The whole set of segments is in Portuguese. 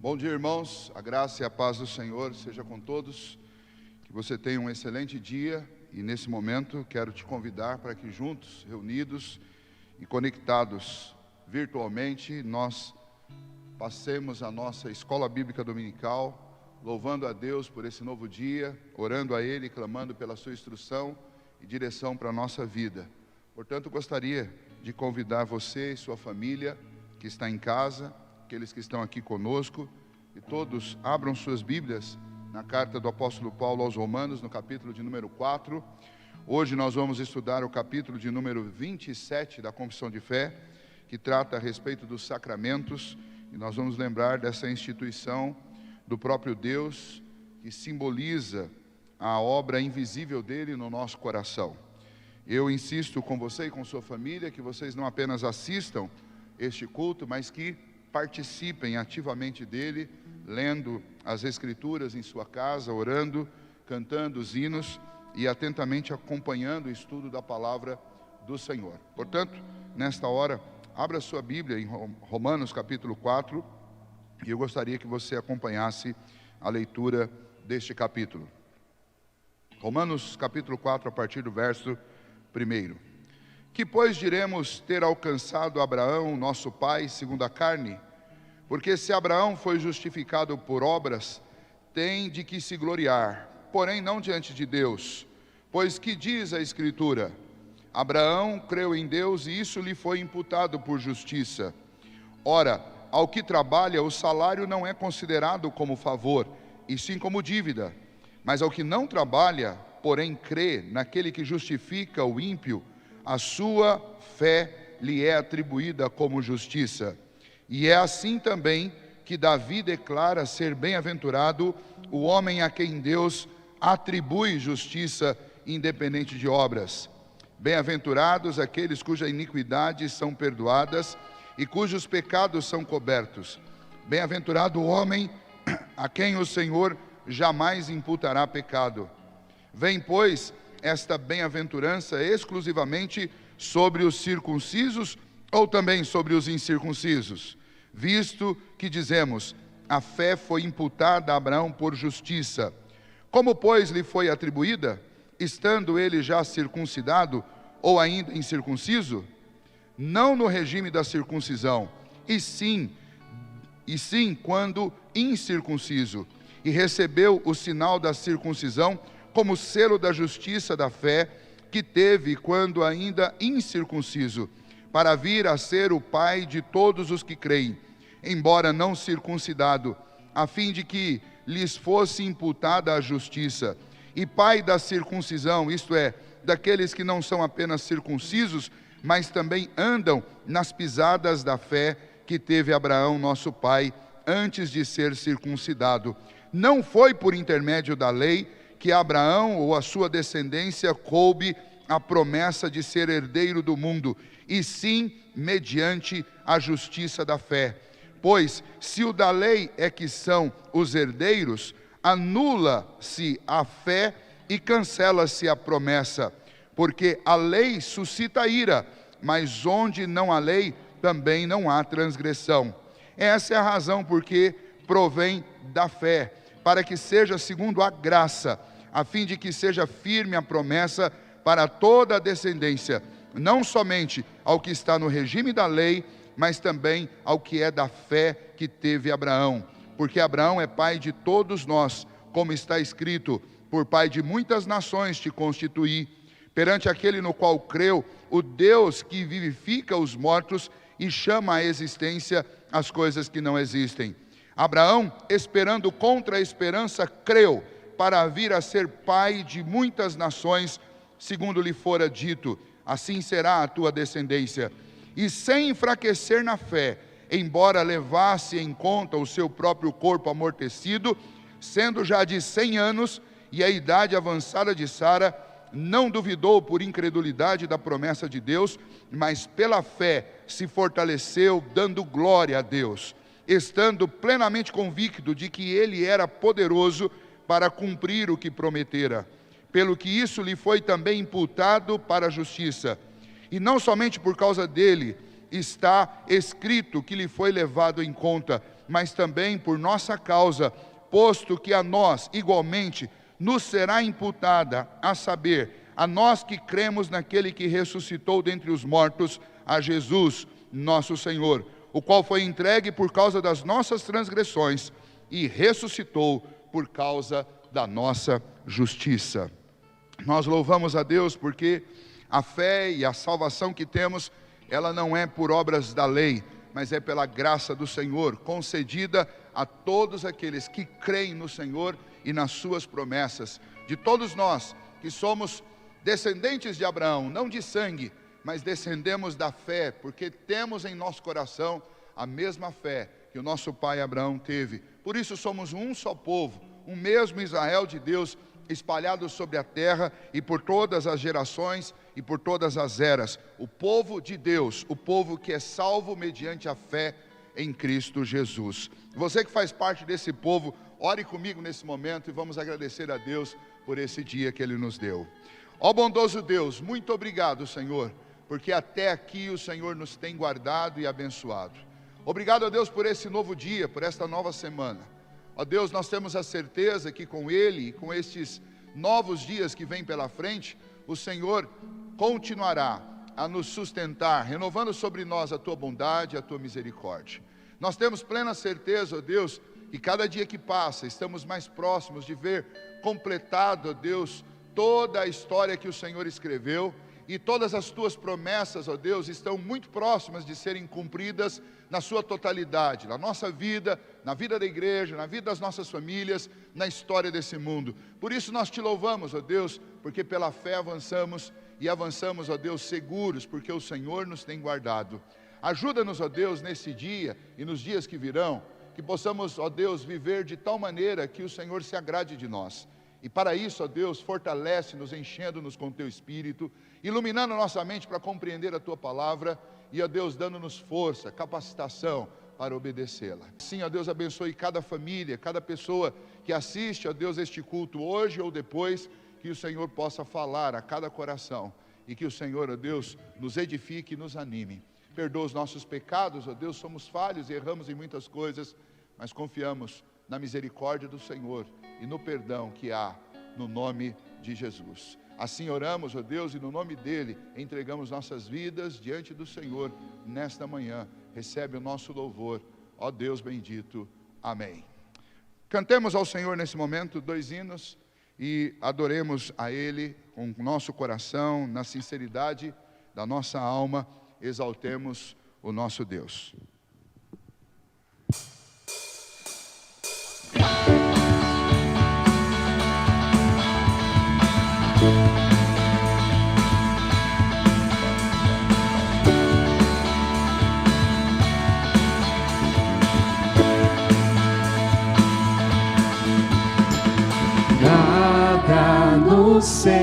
Bom dia, irmãos, a graça e a paz do Senhor seja com todos, que você tenha um excelente dia e nesse momento quero te convidar para que juntos, reunidos e conectados virtualmente, nós passemos a nossa escola bíblica dominical, louvando a Deus por esse novo dia, orando a Ele, clamando pela sua instrução e direção para a nossa vida. Portanto, gostaria de convidar você e sua família que está em casa, aqueles que estão aqui conosco, e todos abram suas Bíblias na carta do apóstolo Paulo aos Romanos, no capítulo de número 4. Hoje nós vamos estudar o capítulo de número 27 da Confissão de Fé, que trata a respeito dos sacramentos, e nós vamos lembrar dessa instituição do próprio Deus, que simboliza a obra invisível dele no nosso coração. Eu insisto com você e com sua família que vocês não apenas assistam este culto, mas que participem ativamente dele, lendo as Escrituras em sua casa, orando, cantando os hinos e atentamente acompanhando o estudo da palavra do Senhor. Portanto, nesta hora, abra sua Bíblia em Romanos capítulo 4, e eu gostaria que você acompanhasse a leitura deste capítulo. Romanos capítulo 4, a partir do verso 1. Que, pois, diremos ter alcançado Abraão, nosso pai, segundo a carne? Porque se Abraão foi justificado por obras, tem de que se gloriar, porém não diante de Deus. Pois que diz a Escritura? Abraão creu em Deus e isso lhe foi imputado por justiça. Ora, ao que trabalha, o salário não é considerado como favor, e sim como dívida. Mas ao que não trabalha, porém crê naquele que justifica o ímpio, a sua fé lhe é atribuída como justiça. E é assim também que Davi declara ser bem-aventurado o homem a quem Deus atribui justiça independente de obras. Bem-aventurados aqueles cujas iniquidades são perdoadas e cujos pecados são cobertos. Bem-aventurado o homem a quem o Senhor jamais imputará pecado. Vem, pois, esta bem-aventurança exclusivamente sobre os circuncisos ou também sobre os incircuncisos? Visto que dizemos, a fé foi imputada a Abraão por justiça. Como, pois, lhe foi atribuída, estando ele já circuncidado ou ainda incircunciso? Não no regime da circuncisão, e sim quando incircunciso, e recebeu o sinal da circuncisão como selo da justiça da fé que teve quando ainda incircunciso, para vir a ser o pai de todos os que creem, embora não circuncidado, a fim de que lhes fosse imputada a justiça, e pai da circuncisão, isto é, daqueles que não são apenas circuncisos, mas também andam nas pisadas da fé que teve Abraão, nosso pai, antes de ser circuncidado. Não foi por intermédio da lei que Abraão ou a sua descendência coube a promessa de ser herdeiro do mundo, e sim mediante a justiça da fé. Pois, se o da lei é que são os herdeiros, anula-se a fé e cancela-se a promessa, porque a lei suscita ira, mas onde não há lei, também não há transgressão. Essa é a razão porque provém da fé, para que seja segundo a graça, a fim de que seja firme a promessa para toda a descendência, não somente ao que está no regime da lei, mas também ao que é da fé que teve Abraão. Porque Abraão é pai de todos nós, como está escrito, por pai de muitas nações te constituí, perante aquele no qual creu, o Deus que vivifica os mortos e chama à existência as coisas que não existem. Abraão, esperando contra a esperança, creu, para vir a ser pai de muitas nações, segundo lhe fora dito, assim será a tua descendência. E sem enfraquecer na fé, embora levasse em conta o seu próprio corpo amortecido, sendo já de 100 anos, e a idade avançada de Sara, não duvidou por incredulidade da promessa de Deus, mas pela fé se fortaleceu, dando glória a Deus, estando plenamente convicto de que ele era poderoso para cumprir o que prometera, pelo que isso lhe foi também imputado para a justiça. E não somente por causa dele está escrito que lhe foi levado em conta, mas também por nossa causa, posto que a nós, igualmente, nos será imputada, a saber, a nós que cremos naquele que ressuscitou dentre os mortos, a Jesus, nosso Senhor, o qual foi entregue por causa das nossas transgressões e ressuscitou por causa da nossa justiça. Nós louvamos a Deus porque a fé e a salvação que temos, ela não é por obras da lei, mas é pela graça do Senhor, concedida a todos aqueles que creem no Senhor e nas suas promessas. De todos nós que somos descendentes de Abraão, não de sangue, mas descendemos da fé, porque temos em nosso coração a mesma fé que o nosso pai Abraão teve. Por isso somos um só povo, um mesmo Israel de Deus, espalhado sobre a terra e por todas as gerações e por todas as eras. O povo de Deus, o povo que é salvo mediante a fé em Cristo Jesus. Você que faz parte desse povo, ore comigo nesse momento e vamos agradecer a Deus por esse dia que Ele nos deu. Ó bondoso Deus, muito obrigado, Senhor, porque até aqui o Senhor nos tem guardado e abençoado. Obrigado a Deus por esse novo dia, por esta nova semana. Ó Deus, nós temos a certeza que com Ele e com estes novos dias que vêm pela frente, o Senhor continuará a nos sustentar, renovando sobre nós a Tua bondade e a Tua misericórdia. Nós temos plena certeza, ó Deus, que cada dia que passa, estamos mais próximos de ver completado, ó Deus, toda a história que o Senhor escreveu, e todas as Tuas promessas, ó Deus, estão muito próximas de serem cumpridas na sua totalidade, na nossa vida, na vida da igreja, na vida das nossas famílias, na história desse mundo. Por isso nós Te louvamos, ó Deus, porque pela fé avançamos, e avançamos, ó Deus, seguros, porque o Senhor nos tem guardado. Ajuda-nos, ó Deus, nesse dia e nos dias que virão, que possamos, ó Deus, viver de tal maneira que o Senhor se agrade de nós. E para isso, ó Deus, fortalece-nos, enchendo-nos com Teu Espírito, iluminando nossa mente para compreender a Tua palavra, e, ó Deus, dando-nos força, capacitação para obedecê-la. Sim, ó Deus, abençoe cada família, cada pessoa que assiste, ó Deus, este culto hoje ou depois, que o Senhor possa falar a cada coração, e que o Senhor, ó Deus, nos edifique e nos anime. Perdoa os nossos pecados, ó Deus, somos falhos e erramos em muitas coisas, mas confiamos na misericórdia do Senhor e no perdão que há no nome de Jesus. Assim oramos, ó Deus, e no nome dEle entregamos nossas vidas diante do Senhor nesta manhã. Recebe o nosso louvor, ó Deus bendito. Amém. Cantemos ao Senhor nesse momento 2 hinos e adoremos a Ele com o nosso coração, na sinceridade da nossa alma, exaltemos o nosso Deus. Nada nos separará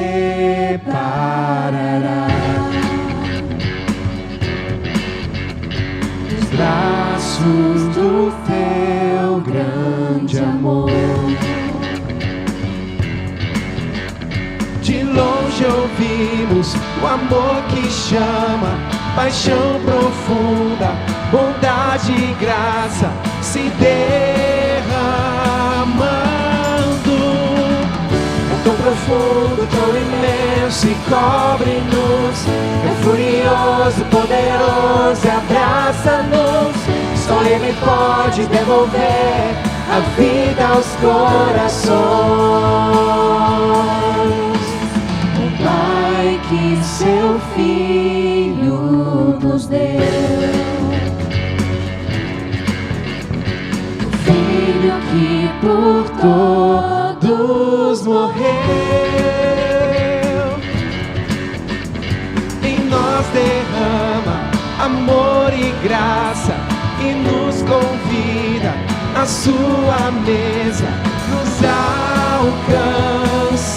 dos braços do Teu grande amor. De longe ouvimos o amor que chama, paixão profunda, bondade e graça se derramando. Tão profundo, tão imenso e cobre-nos, é furioso, poderoso e abraça-nos. Só Ele pode devolver a vida aos corações. O Pai que Seu Filho nos deu, o Filho que por todos morreu, em nós derrama amor e graça e nos convida à sua mesa, nos alcançando.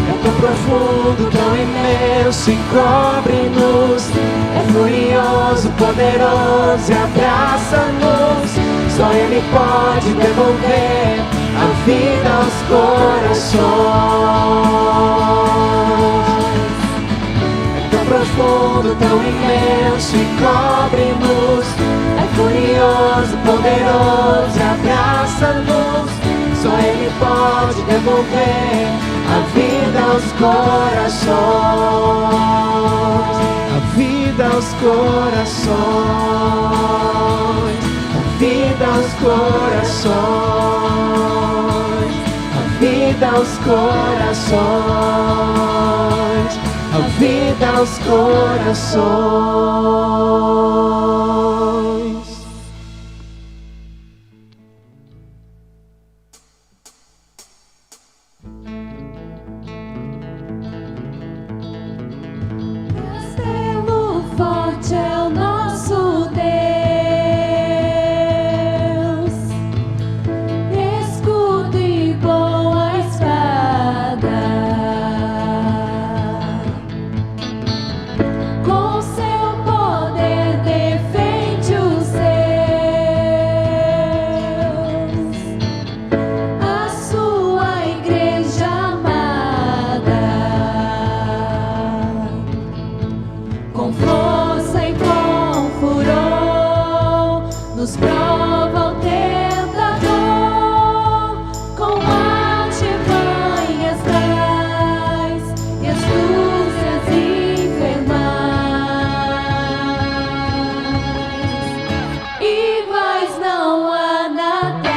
É tão profundo, tão imenso e cobre-nos, é furioso, poderoso e abraça-nos. Só Ele pode devolver a vida aos corações. É tão profundo, tão imenso e cobre-nos, é furioso, poderoso, e abraça-nos. Só Ele pode devolver a vida aos corações, a vida aos corações, a vida aos corações, a vida aos corações, a vida aos corações. Forte é o nosso Deus, escudo e boa espada, com seu poder defende os seus, a sua igreja amada, com força e com furor, nos prova o tentador, com artimanhas traz e astúcias infernais, iguais não há na terra.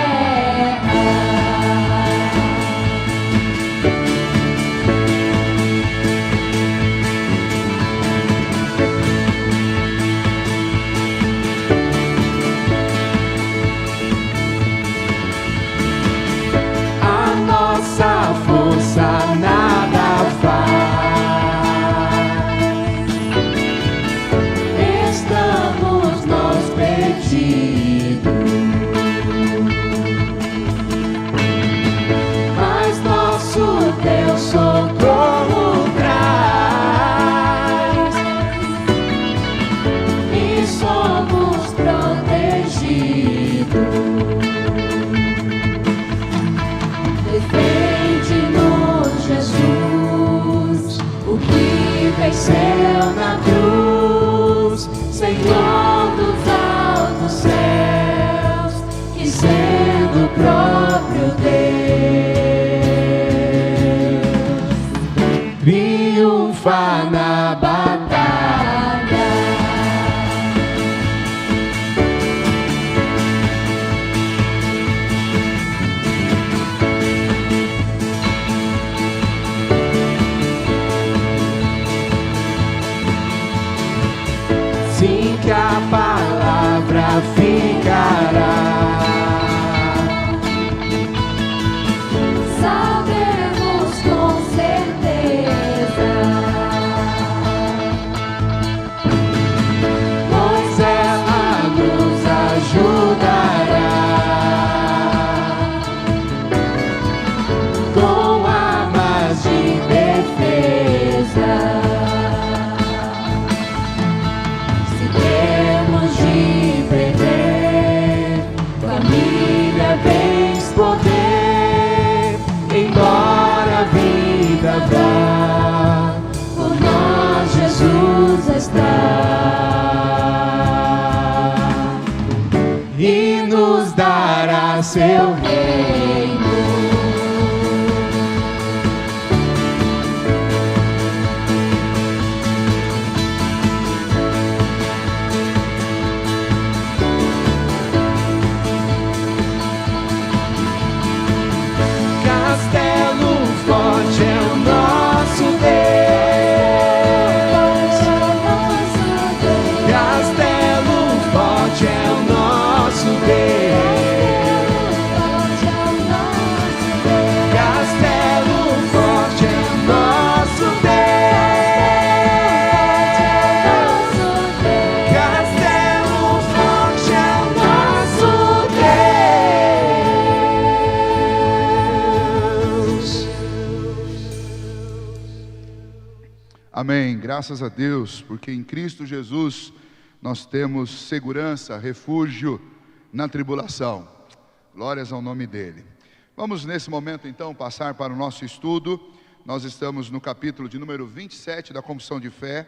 Nossa força nada faz, estamos nós perdidos, mas nosso Deus socorro traz e somos protegidos. Defende-nos, Jesus, o que venceu na cruz, Senhor dos altos céus, que sendo o próprio Deus, triunfa na batalha. Sim, que a palavra ficará. Sabemos com certeza, Pois ela nos ajudará com armas de defesa. Se temos de perder, família vens poder, embora a vida vá, por nós Jesus está e nos dará seu reino. Castelo forte é o nosso Deus, castelo forte é o nosso Deus, castelo forte é o nosso Deus, castelo forte é o nosso Deus. Amém. Graças a Deus, porque em Cristo Jesus nós temos segurança, refúgio na tribulação. Glórias ao nome dele. Vamos nesse momento então passar para o nosso estudo. Nós estamos no capítulo de número 27 da Confissão de Fé.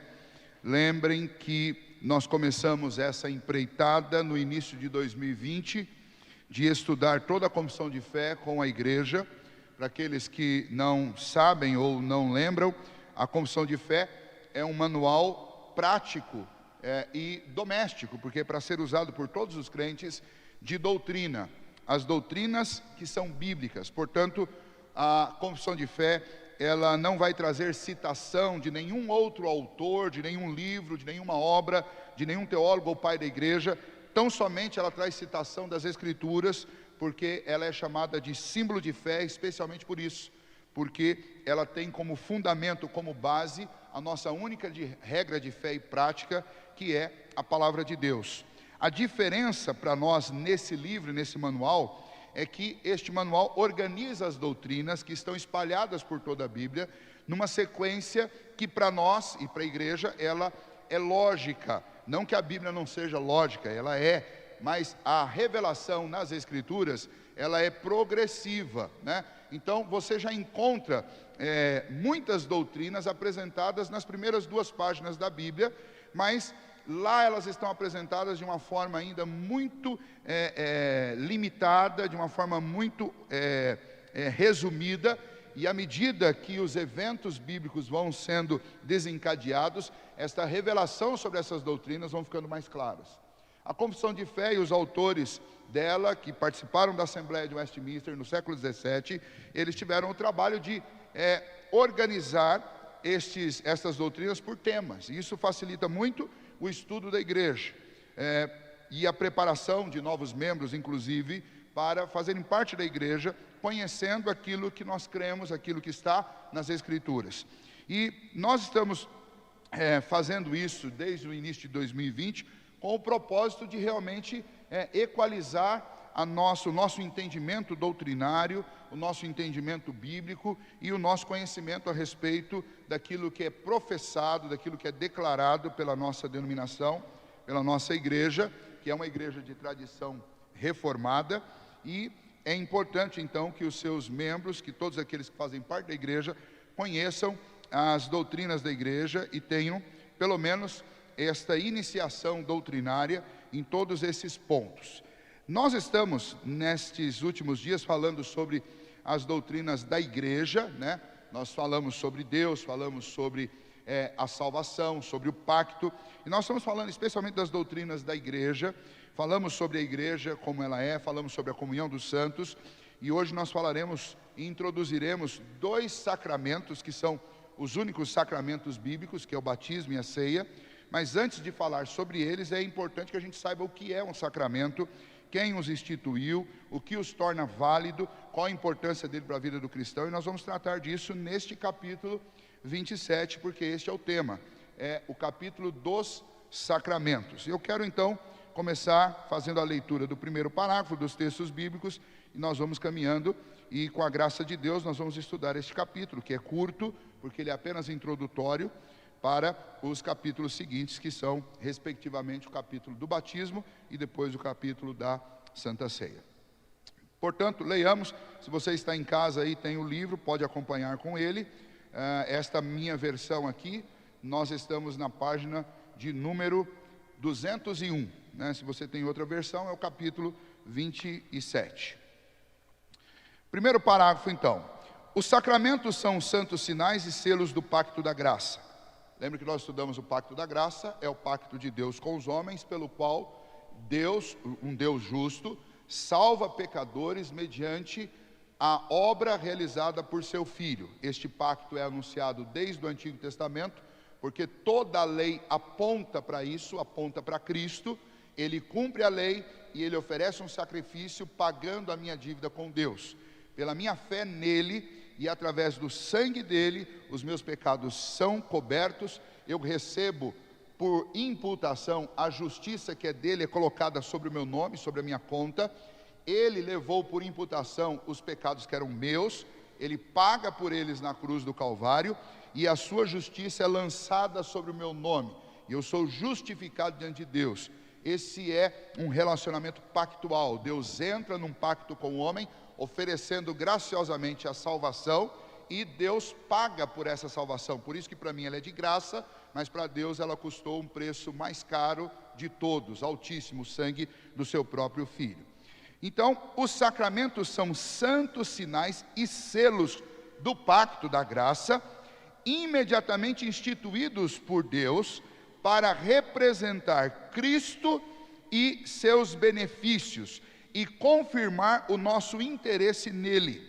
Lembrem que nós começamos essa empreitada no início de 2020, de estudar toda a confissão de fé com a igreja. Para aqueles que não sabem ou não lembram, a confissão de fé é um manual prático e doméstico, porque é para ser usado por todos os crentes, de doutrina, as doutrinas que são bíblicas. Portanto, a confissão de fé, ela não vai trazer citação de nenhum outro autor, de nenhum livro, de nenhuma obra, de nenhum teólogo ou pai da igreja. Tão somente ela traz citação das Escrituras, porque ela é chamada de símbolo de fé, especialmente por isso, porque ela tem como fundamento, como base, a nossa única regra de fé e prática, que é a palavra de Deus. A diferença para nós nesse livro, nesse manual, é que este manual organiza as doutrinas que estão espalhadas por toda a Bíblia, numa sequência que para nós e para a igreja, ela é lógica. Não que a Bíblia não seja lógica, ela é, mas a revelação nas Escrituras, ela é progressiva, né? Então você já encontra muitas doutrinas apresentadas nas primeiras 2 páginas da Bíblia, mas lá elas estão apresentadas de uma forma ainda muito limitada, de uma forma muito resumida, e à medida que os eventos bíblicos vão sendo desencadeados, esta revelação sobre essas doutrinas vão ficando mais claras. A confissão de fé e os autores dela, que participaram da Assembleia de Westminster no século XVII, eles tiveram o trabalho de organizar essas doutrinas por temas. E isso facilita muito o estudo da igreja e a preparação de novos membros, inclusive, para fazerem parte da igreja, conhecendo aquilo que nós cremos, aquilo que está nas Escrituras. E nós estamos fazendo isso desde o início de 2020, com o propósito de realmente equalizar o nosso entendimento doutrinário, o nosso entendimento bíblico e o nosso conhecimento a respeito daquilo que é professado, daquilo que é declarado pela nossa denominação, pela nossa igreja, que é uma igreja de tradição reformada. E é importante então que os seus membros, que todos aqueles que fazem parte da igreja, conheçam as doutrinas da igreja e tenham pelo menos esta iniciação doutrinária em todos esses pontos. Nós estamos, nestes últimos dias, falando sobre as doutrinas da igreja, né? Nós falamos sobre Deus, falamos sobre a salvação, sobre o pacto, e nós estamos falando especialmente das doutrinas da igreja. Falamos sobre a igreja como ela é, falamos sobre a comunhão dos santos, e hoje nós falaremos e introduziremos 2 sacramentos que são os únicos sacramentos bíblicos, que é o batismo e a ceia. Mas antes de falar sobre eles, é importante que a gente saiba o que é um sacramento, quem os instituiu, o que os torna válido, qual a importância dele para a vida do cristão, e nós vamos tratar disso neste capítulo 27, porque este é o tema, é o capítulo dos sacramentos. Eu quero então começar fazendo a leitura do primeiro parágrafo dos textos bíblicos, e nós vamos caminhando, e com a graça de Deus nós vamos estudar este capítulo, que é curto, porque ele é apenas introdutório, para os capítulos seguintes, que são, respectivamente, o capítulo do batismo e depois o capítulo da Santa Ceia. Portanto, leiamos. Se você está em casa aí, tem o livro, pode acompanhar com ele. Esta minha versão aqui, nós estamos na página de número 201, né? Se você tem outra versão, é o capítulo 27. Primeiro parágrafo, então. Os sacramentos são os santos sinais e selos do pacto da graça. Lembra que nós estudamos o pacto da graça, é o pacto de Deus com os homens, pelo qual Deus, um Deus justo, salva pecadores mediante a obra realizada por seu Filho. Este pacto é anunciado desde o Antigo Testamento, porque toda a lei aponta para isso, aponta para Cristo. Ele cumpre a lei e ele oferece um sacrifício pagando a minha dívida com Deus. Pela minha fé nele e através do sangue dele, os meus pecados são cobertos, eu recebo por imputação a justiça que é dele, é colocada sobre o meu nome, sobre a minha conta. Ele levou por imputação os pecados que eram meus, ele paga por eles na cruz do Calvário, e a sua justiça é lançada sobre o meu nome, e eu sou justificado diante de Deus. Esse é um relacionamento pactual. Deus entra num pacto com o homem, oferecendo graciosamente a salvação, e Deus paga por essa salvação. Por isso que para mim ela é de graça, mas para Deus ela custou um preço mais caro de todos, altíssimo, o sangue do seu próprio Filho. Então, os sacramentos são santos sinais e selos do pacto da graça, imediatamente instituídos por Deus para representar Cristo e seus benefícios e confirmar o nosso interesse nele,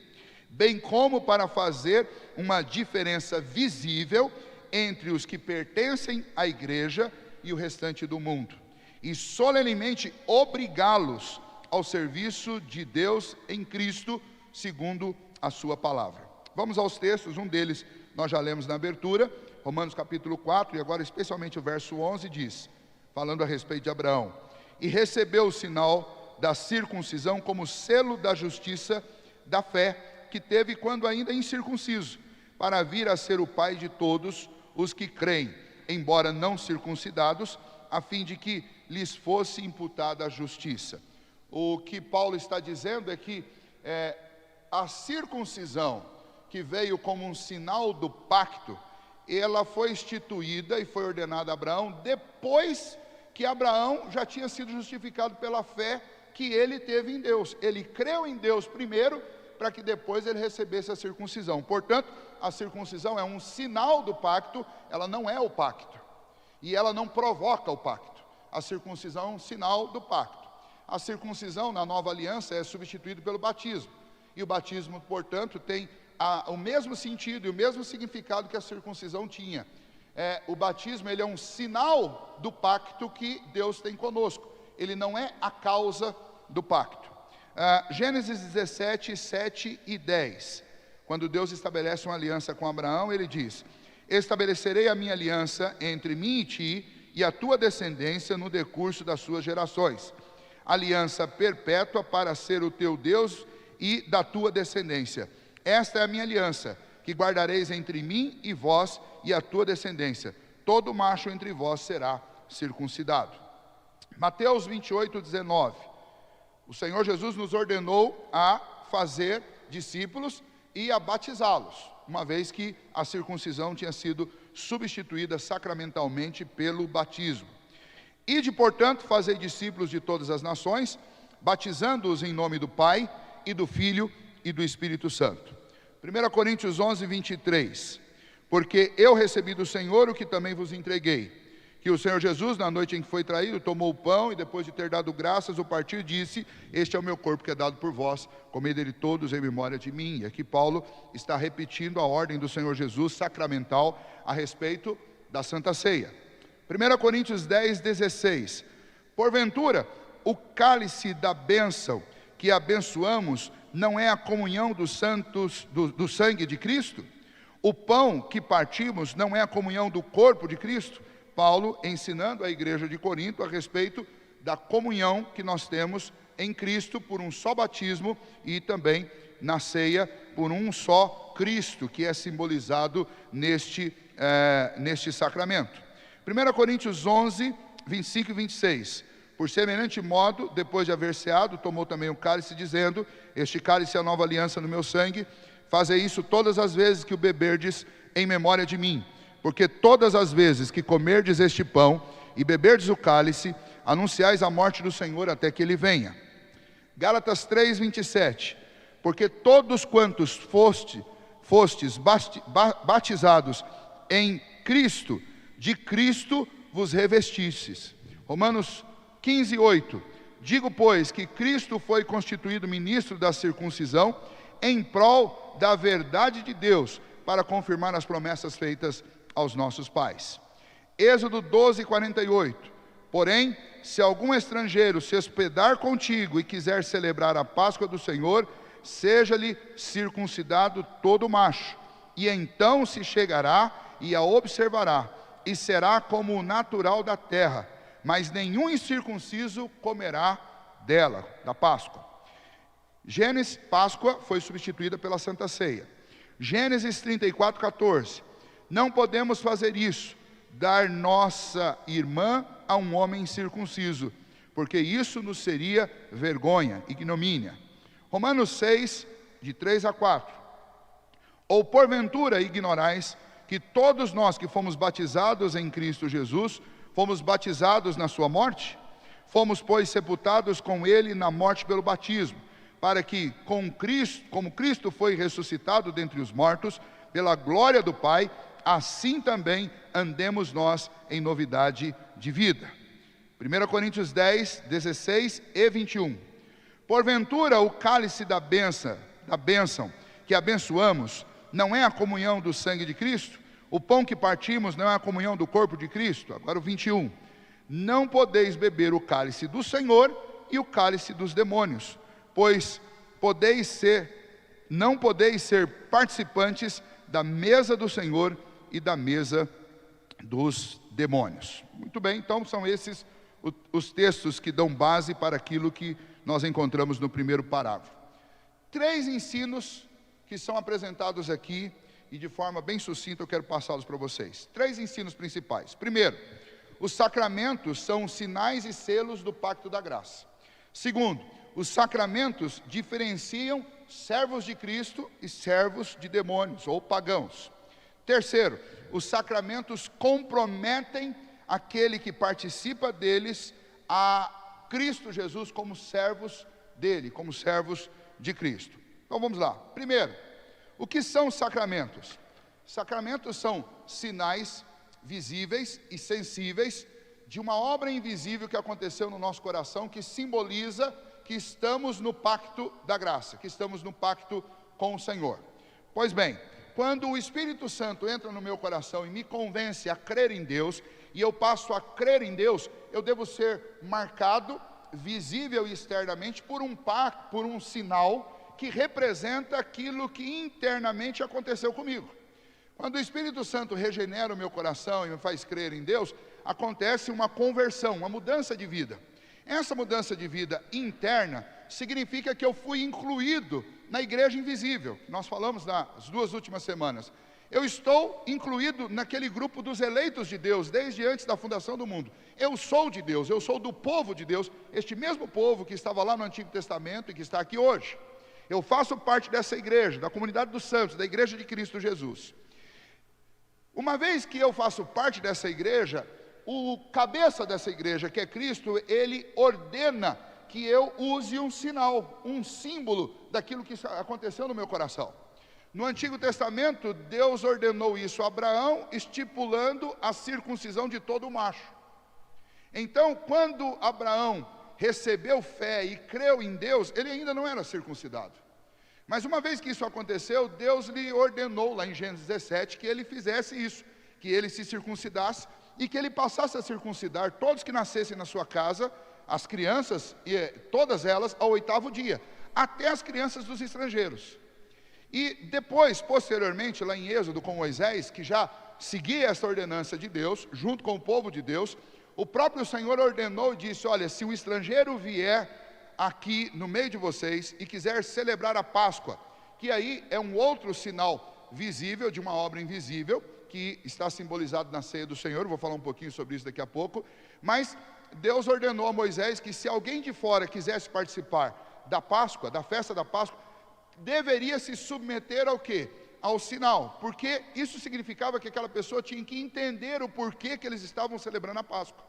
bem como para fazer uma diferença visível entre os que pertencem à igreja e o restante do mundo, e solenemente obrigá-los ao serviço de Deus em Cristo, segundo a sua palavra. Vamos aos textos, um deles nós já lemos na abertura, Romanos capítulo 4, e agora especialmente o verso 11 diz, falando a respeito de Abraão: e recebeu o sinal da circuncisão como selo da justiça da fé que teve quando ainda incircunciso, para vir a ser o pai de todos os que creem, embora não circuncidados, a fim de que lhes fosse imputada a justiça. O que Paulo está dizendo é que a circuncisão, que veio como um sinal do pacto, ela foi instituída e foi ordenada a Abraão depois que Abraão já tinha sido justificado pela fé que ele teve em Deus. Ele creu em Deus primeiro, para que depois ele recebesse a circuncisão. Portanto, a circuncisão é um sinal do pacto, ela não é o pacto, e ela não provoca o pacto. A circuncisão é um sinal do pacto. A circuncisão na nova aliança é substituído pelo batismo, e o batismo, portanto, tem o mesmo sentido e o mesmo significado que a circuncisão tinha. O batismo, ele é um sinal do pacto que Deus tem conosco, ele não é a causa do pacto. Gênesis 17, 7 e 10, quando Deus estabelece uma aliança com Abraão, ele diz: estabelecerei a minha aliança entre mim e ti e a tua descendência no decurso das suas gerações, aliança perpétua para ser o teu Deus e da tua descendência. Esta é a minha aliança, que guardareis entre mim e vós e a tua descendência. Todo macho entre vós será circuncidado. Mateus 28, 19. O Senhor Jesus nos ordenou a fazer discípulos e a batizá-los, uma vez que a circuncisão tinha sido substituída sacramentalmente pelo batismo. Ide, portanto, fazei discípulos de todas as nações, batizando-os em nome do Pai, e do Filho, e do Espírito Santo. 1 Coríntios 11, 23. Porque eu recebi do Senhor o que também vos entreguei, que o Senhor Jesus, na noite em que foi traído, tomou o pão, e depois de ter dado graças, o partiu e disse: este é o meu corpo que é dado por vós, comei dele todos em memória de mim. E aqui Paulo está repetindo a ordem do Senhor Jesus sacramental a respeito da Santa Ceia. 1 Coríntios 10, 16. Porventura, o cálice da bênção que abençoamos não é a comunhão dos santos, do sangue de Cristo? O pão que partimos não é a comunhão do corpo de Cristo? Paulo ensinando a igreja de Corinto a respeito da comunhão que nós temos em Cristo por um só batismo e também na ceia por um só Cristo, que é simbolizado neste sacramento. 1 Coríntios 11, 25 e 26. Por semelhante modo, depois de haver ceado, tomou também o cálice, dizendo: este cálice é a nova aliança no meu sangue, fazei isso todas as vezes que o beberdes em memória de mim. Porque todas as vezes que comerdes este pão e beberdes o cálice, anunciais a morte do Senhor até que ele venha. Gálatas 3, 27. Porque todos quantos fostes batizados em Cristo, de Cristo vos revestistes. Romanos 15, 8. Digo, pois, que Cristo foi constituído ministro da circuncisão em prol da verdade de Deus, para confirmar as promessas feitas aos nossos pais. Êxodo 12, 48. Porém, se algum estrangeiro se hospedar contigo e quiser celebrar a Páscoa do Senhor, seja-lhe circuncidado todo macho, e então se chegará e a observará, e será como o natural da terra, mas nenhum incircunciso comerá dela, da Páscoa. Páscoa foi substituída pela Santa Ceia. Gênesis 34, 14. Não podemos fazer isso, dar nossa irmã a um homem incircunciso, porque isso nos seria vergonha, ignomínia. Romanos 6, de 3 a 4. Ou porventura ignorais que todos nós que fomos batizados em Cristo Jesus, fomos batizados na sua morte? Fomos, pois, sepultados com ele na morte pelo batismo, para que, como Cristo foi ressuscitado dentre os mortos, pela glória do Pai, assim também andemos nós em novidade de vida. 1 Coríntios 10, 16 e 21. Porventura o cálice da bênção que abençoamos, não é a comunhão do sangue de Cristo? O pão que partimos não é a comunhão do corpo de Cristo? Agora o 21. Não podeis beber o cálice do Senhor e o cálice dos demônios, pois não podeis ser participantes da mesa do Senhor e da mesa dos demônios. Muito bem, então são esses os textos que dão base para aquilo que nós encontramos no primeiro parágrafo. 3 ensinos que são apresentados aqui, e de forma bem sucinta eu quero passá-los para vocês. 3 ensinos principais. Primeiro, os sacramentos são sinais e selos do pacto da graça. Segundo, os sacramentos diferenciam servos de Cristo e servos de demônios ou pagãos. Terceiro, os sacramentos comprometem aquele que participa deles a Cristo Jesus como servos dele, como servos de Cristo. Então vamos lá. Primeiro, o que são os sacramentos? Sacramentos são sinais visíveis e sensíveis de uma obra invisível que aconteceu no nosso coração, que simboliza que estamos no pacto da graça, que estamos no pacto com o Senhor. Pois bem, quando o Espírito Santo entra no meu coração e me convence a crer em Deus, e eu passo a crer em Deus, eu devo ser marcado, visível e externamente, por um pacto, por um sinal que representa aquilo que internamente aconteceu comigo. Quando o Espírito Santo regenera o meu coração e me faz crer em Deus, acontece uma conversão, uma mudança de vida. Essa mudança de vida interna significa que eu fui incluído na igreja invisível. Nós falamos nas 2 últimas semanas. Eu estou incluído naquele grupo dos eleitos de Deus, desde antes da fundação do mundo. Eu sou de Deus, eu sou do povo de Deus, este mesmo povo que estava lá no Antigo Testamento e que está aqui hoje. Eu faço parte dessa igreja, da comunidade dos santos, da igreja de Cristo Jesus. Uma vez que eu faço parte dessa igreja, o cabeça dessa igreja, que é Cristo, ele ordena que eu use um sinal, um símbolo daquilo que aconteceu no meu coração. No Antigo Testamento, Deus ordenou isso a Abraão, estipulando a circuncisão de todo macho. Então, quando Abraão recebeu fé e creu em Deus, ele ainda não era circuncidado. Mas uma vez que isso aconteceu, Deus lhe ordenou, lá em Gênesis 17, que ele fizesse isso, que ele se circuncidasse e que ele passasse a circuncidar todos que nascessem na sua casa, as crianças, e todas elas, ao 8º dia, até as crianças dos estrangeiros. E depois, posteriormente, lá em Êxodo com Moisés, que já seguia essa ordenança de Deus, junto com o povo de Deus, o próprio Senhor ordenou e disse: olha, se o estrangeiro vier aqui no meio de vocês e quiser celebrar a Páscoa, que aí é um outro sinal visível de uma obra invisível, que está simbolizado na ceia do Senhor, vou falar um pouquinho sobre isso daqui a pouco, mas Deus ordenou a Moisés que se alguém de fora quisesse participar da Páscoa, da festa da Páscoa, deveria se submeter ao quê? Ao sinal, porque isso significava que aquela pessoa tinha que entender o porquê que eles estavam celebrando a Páscoa,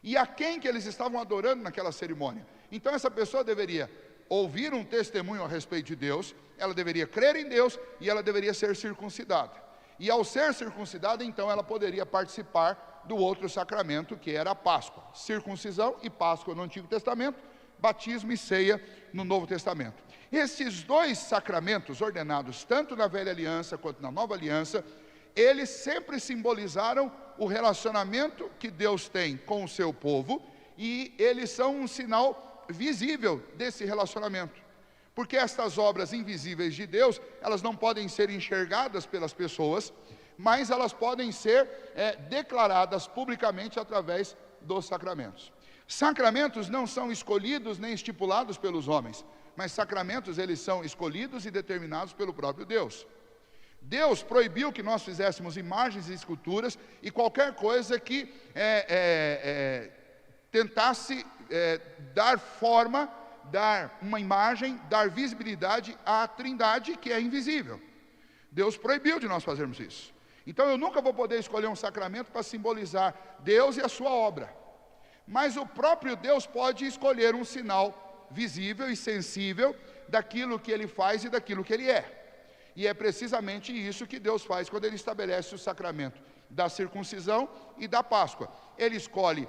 e a quem que eles estavam adorando naquela cerimônia. Então essa pessoa deveria ouvir um testemunho a respeito de Deus, ela deveria crer em Deus, e ela deveria ser circuncidada. E ao ser circuncidada, então ela poderia participar do outro sacramento, que era a Páscoa. Circuncisão e Páscoa no Antigo Testamento, batismo e ceia no Novo Testamento. Esses 2 sacramentos ordenados, tanto na Velha Aliança quanto na Nova Aliança, eles sempre simbolizaram o relacionamento que Deus tem com o seu povo, e eles são um sinal visível desse relacionamento. Porque estas obras invisíveis de Deus, elas não podem ser enxergadas pelas pessoas, mas elas podem ser declaradas publicamente através dos sacramentos. Sacramentos não são escolhidos nem estipulados pelos homens, mas sacramentos eles são escolhidos e determinados pelo próprio Deus. Deus proibiu que nós fizéssemos imagens e esculturas e qualquer coisa que tentasse dar forma, dar uma imagem, dar visibilidade à Trindade, que é invisível. Deus proibiu de nós fazermos isso. Então eu nunca vou poder escolher um sacramento para simbolizar Deus e a sua obra. Mas o próprio Deus pode escolher um sinal visível e sensível daquilo que Ele faz e daquilo que Ele é. E é precisamente isso que Deus faz quando Ele estabelece o sacramento da circuncisão e da Páscoa. Ele escolhe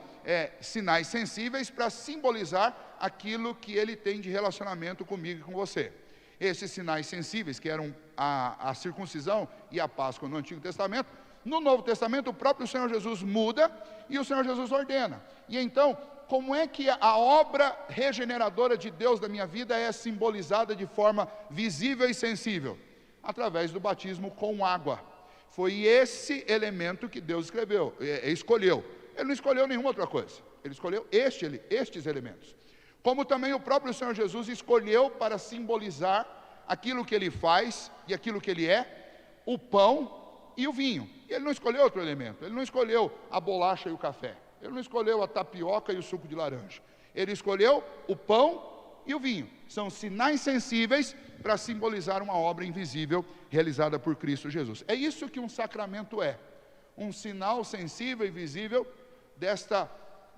sinais sensíveis para simbolizar aquilo que Ele tem de relacionamento comigo e com você. Esses sinais sensíveis, que eram a circuncisão e a Páscoa no Antigo Testamento, no Novo Testamento o próprio Senhor Jesus muda e o Senhor Jesus ordena. E então, como é que a obra regeneradora de Deus da minha vida é simbolizada de forma visível e sensível? Através do batismo com água. Foi esse elemento que Deus escolheu. Ele não escolheu nenhuma outra coisa. Ele escolheu estes elementos. Como também o próprio Senhor Jesus escolheu para simbolizar aquilo que Ele faz e aquilo que Ele é, o pão e o vinho. Ele não escolheu outro elemento. Ele não escolheu a bolacha e o café. Ele não escolheu a tapioca e o suco de laranja. Ele escolheu o pão e o vinho. São sinais sensíveis para simbolizar uma obra invisível realizada por Cristo Jesus. É isso que um sacramento é. Um sinal sensível e visível desta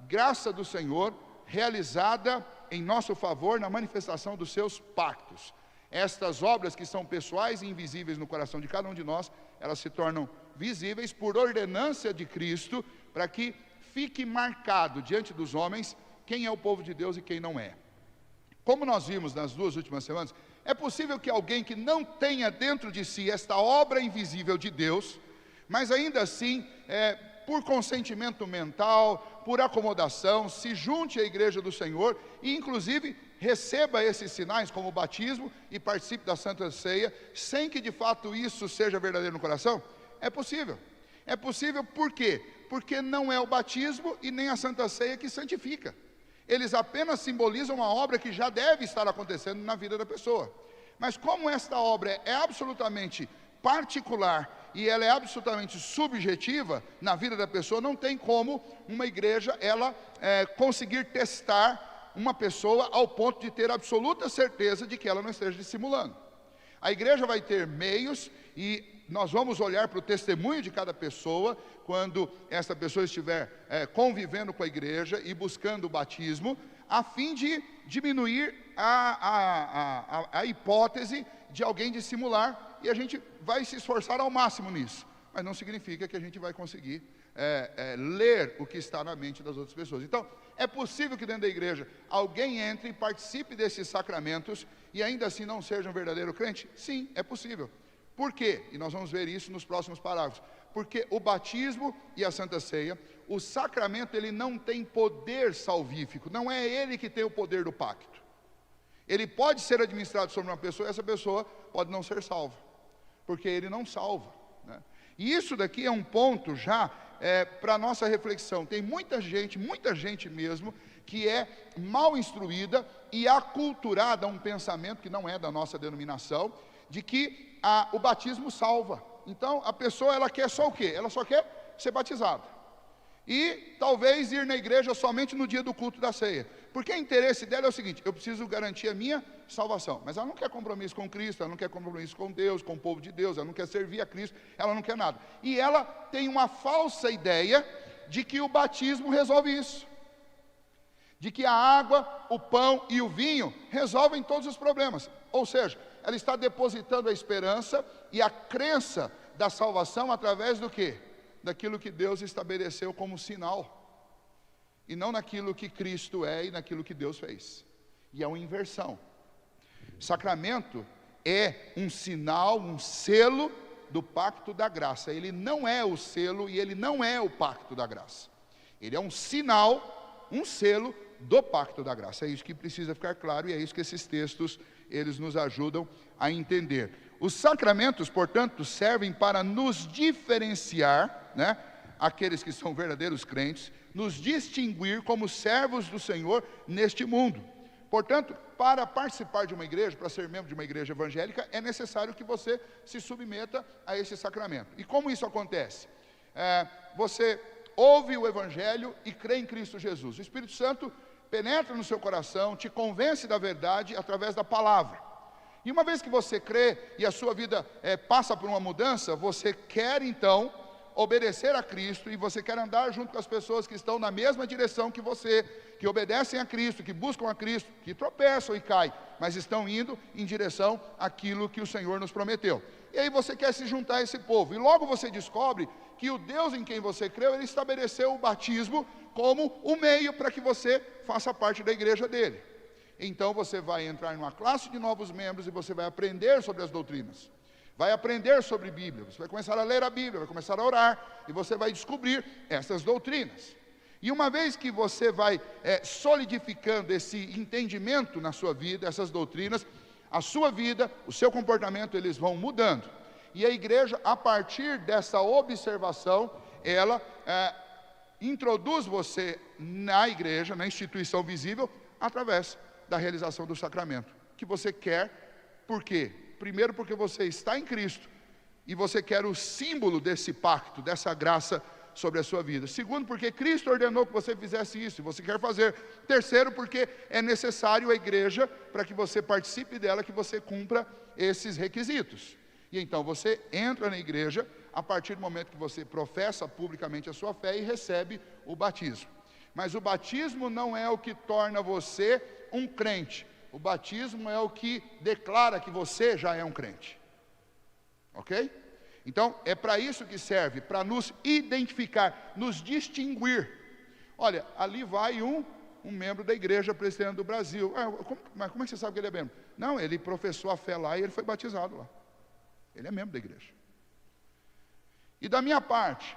graça do Senhor realizada em nosso favor na manifestação dos seus pactos. Estas obras que são pessoais e invisíveis no coração de cada um de nós, elas se tornam visíveis por ordenância de Cristo, para que fique marcado diante dos homens quem é o povo de Deus e quem não é. Como nós vimos nas 2 últimas semanas, é possível que alguém que não tenha dentro de si esta obra invisível de Deus, mas ainda assim, por consentimento mental, por acomodação, se junte à igreja do Senhor e inclusive receba esses sinais como o batismo e participe da Santa Ceia, sem que de fato isso seja verdadeiro no coração? É possível. É possível por quê? Porque não é o batismo e nem a Santa Ceia que santifica. Eles apenas simbolizam uma obra que já deve estar acontecendo na vida da pessoa. Mas como esta obra é absolutamente particular e ela é absolutamente subjetiva na vida da pessoa, não tem como uma igreja conseguir testar uma pessoa ao ponto de ter absoluta certeza de que ela não esteja dissimulando. A igreja vai ter meios e nós vamos olhar para o testemunho de cada pessoa quando essa pessoa estiver convivendo com a igreja e buscando o batismo, a fim de diminuir a hipótese de alguém dissimular, e a gente vai se esforçar ao máximo nisso, mas não significa que a gente vai conseguir ler o que está na mente das outras pessoas. Então, é possível que dentro da igreja alguém entre e participe desses sacramentos e ainda assim não seja um verdadeiro crente? Sim, é possível. Por quê? E nós vamos ver isso nos próximos parágrafos. Porque o batismo e a Santa Ceia, o sacramento, ele não tem poder salvífico, não é ele que tem o poder do pacto. Ele pode ser administrado sobre uma pessoa e essa pessoa pode não ser salva, porque ele não salva, né? E isso daqui é um ponto já para a nossa reflexão. Tem muita gente mesmo, que é mal instruída e aculturada a um pensamento que não é da nossa denominação, de que o batismo salva. Então a pessoa, ela quer só o quê? Ela só quer ser batizada e talvez ir na igreja somente no dia do culto da ceia, porque o interesse dela é o seguinte: eu preciso garantir a minha salvação, mas ela não quer compromisso com Cristo, ela não quer compromisso com Deus, com o povo de Deus, ela não quer servir a Cristo, ela não quer nada, e ela tem uma falsa ideia de que o batismo resolve isso, de que a água, o pão e o vinho resolvem todos os problemas. Ou seja, ela está depositando a esperança e a crença da salvação através do quê? Daquilo que Deus estabeleceu como sinal, e não naquilo que Cristo é e naquilo que Deus fez. E é uma inversão. Sacramento é um sinal, um selo do pacto da graça. Ele não é o selo e ele não é o pacto da graça. Ele é um sinal, um selo do pacto da graça. É isso que precisa ficar claro e é isso que esses textos eles nos ajudam a entender. Os sacramentos, portanto, servem para nos diferenciar, né, aqueles que são verdadeiros crentes, nos distinguir como servos do Senhor neste mundo. Portanto, para participar de uma igreja, para ser membro de uma igreja evangélica, é necessário que você se submeta a esse sacramento. E como isso acontece? Você ouve o Evangelho e crê em Cristo Jesus. O Espírito Santo penetra no seu coração, te convence da verdade através da palavra. E uma vez que você crê e a sua vida passa por uma mudança, você quer então obedecer a Cristo e você quer andar junto com as pessoas que estão na mesma direção que você, que obedecem a Cristo, que buscam a Cristo, que tropeçam e caem, mas estão indo em direção àquilo que o Senhor nos prometeu. E aí você quer se juntar a esse povo, e logo você descobre que o Deus em quem você creu, Ele estabeleceu o batismo como um meio para que você faça parte da igreja dele. Então você vai entrar em uma classe de novos membros e você vai aprender sobre as doutrinas. Vai aprender sobre Bíblia, você vai começar a ler a Bíblia, vai começar a orar, e você vai descobrir essas doutrinas. E uma vez que você vai solidificando esse entendimento na sua vida, essas doutrinas, a sua vida, o seu comportamento, eles vão mudando. E a igreja, a partir dessa observação, ela introduz você na igreja, na instituição visível, através da realização do sacramento, que você quer. Por quê? Primeiro porque você está em Cristo, e você quer o símbolo desse pacto, dessa graça sobre a sua vida. Segundo, porque Cristo ordenou que você fizesse isso, e você quer fazer. Terceiro, porque é necessário a igreja, para que você participe dela, que você cumpra esses requisitos. E então você entra na igreja, a partir do momento que você professa publicamente a sua fé e recebe o batismo. Mas o batismo não é o que torna você um crente. O batismo é o que declara que você já é um crente. Ok? Então, é para isso que serve, para nos identificar, nos distinguir. Olha, ali vai um membro da igreja presbiteriana do Brasil. Mas como é que você sabe que ele é membro? Não, ele professou a fé lá e ele foi batizado lá. Ele é membro da igreja. E da minha parte,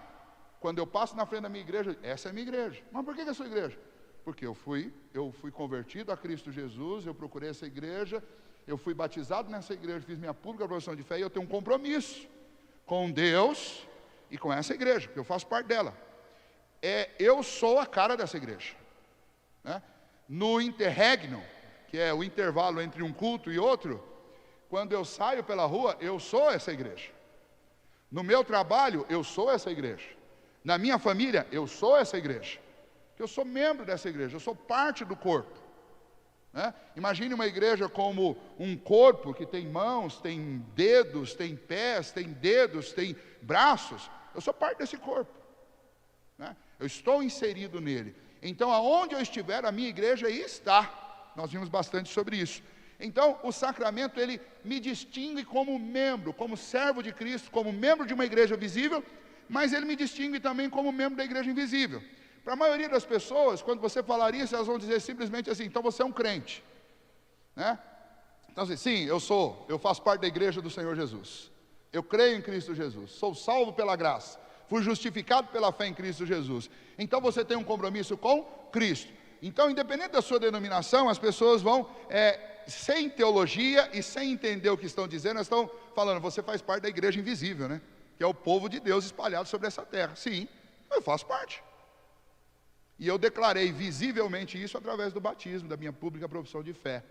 quando eu passo na frente da minha igreja, essa é a minha igreja. Mas por que é a sua igreja? Porque eu fui convertido a Cristo Jesus, eu procurei essa igreja, eu fui batizado nessa igreja, fiz minha pública profissão de fé, e eu tenho um compromisso com Deus e com essa igreja, porque eu faço parte dela. Eu sou a cara dessa igreja, né? No interregno, que é o intervalo entre um culto e outro, quando eu saio pela rua, eu sou essa igreja. No meu trabalho, eu sou essa igreja. Na minha família, eu sou essa igreja. Eu sou membro dessa igreja, eu sou parte do corpo, né? Imagine uma igreja como um corpo que tem mãos, tem dedos, tem pés, tem dedos, tem braços. Eu sou parte desse corpo, né? Eu estou inserido nele. Então, aonde eu estiver, a minha igreja aí está. Nós vimos bastante sobre isso. Então, o sacramento, ele me distingue como membro, como servo de Cristo, como membro de uma igreja visível, mas ele me distingue também como membro da igreja invisível. Para a maioria das pessoas, quando você falar isso, elas vão dizer simplesmente assim: então você é um crente, né? Então assim, sim, eu faço parte da igreja do Senhor Jesus, eu creio em Cristo Jesus, sou salvo pela graça, fui justificado pela fé em Cristo Jesus. Então você tem um compromisso com Cristo. Então, independente da sua denominação, as pessoas vão, sem teologia e sem entender o que estão dizendo, elas estão falando: você faz parte da igreja invisível, né? Que é o povo de Deus espalhado sobre essa terra. Sim, eu faço parte. E eu declarei visivelmente isso através do batismo, da minha pública profissão de fé.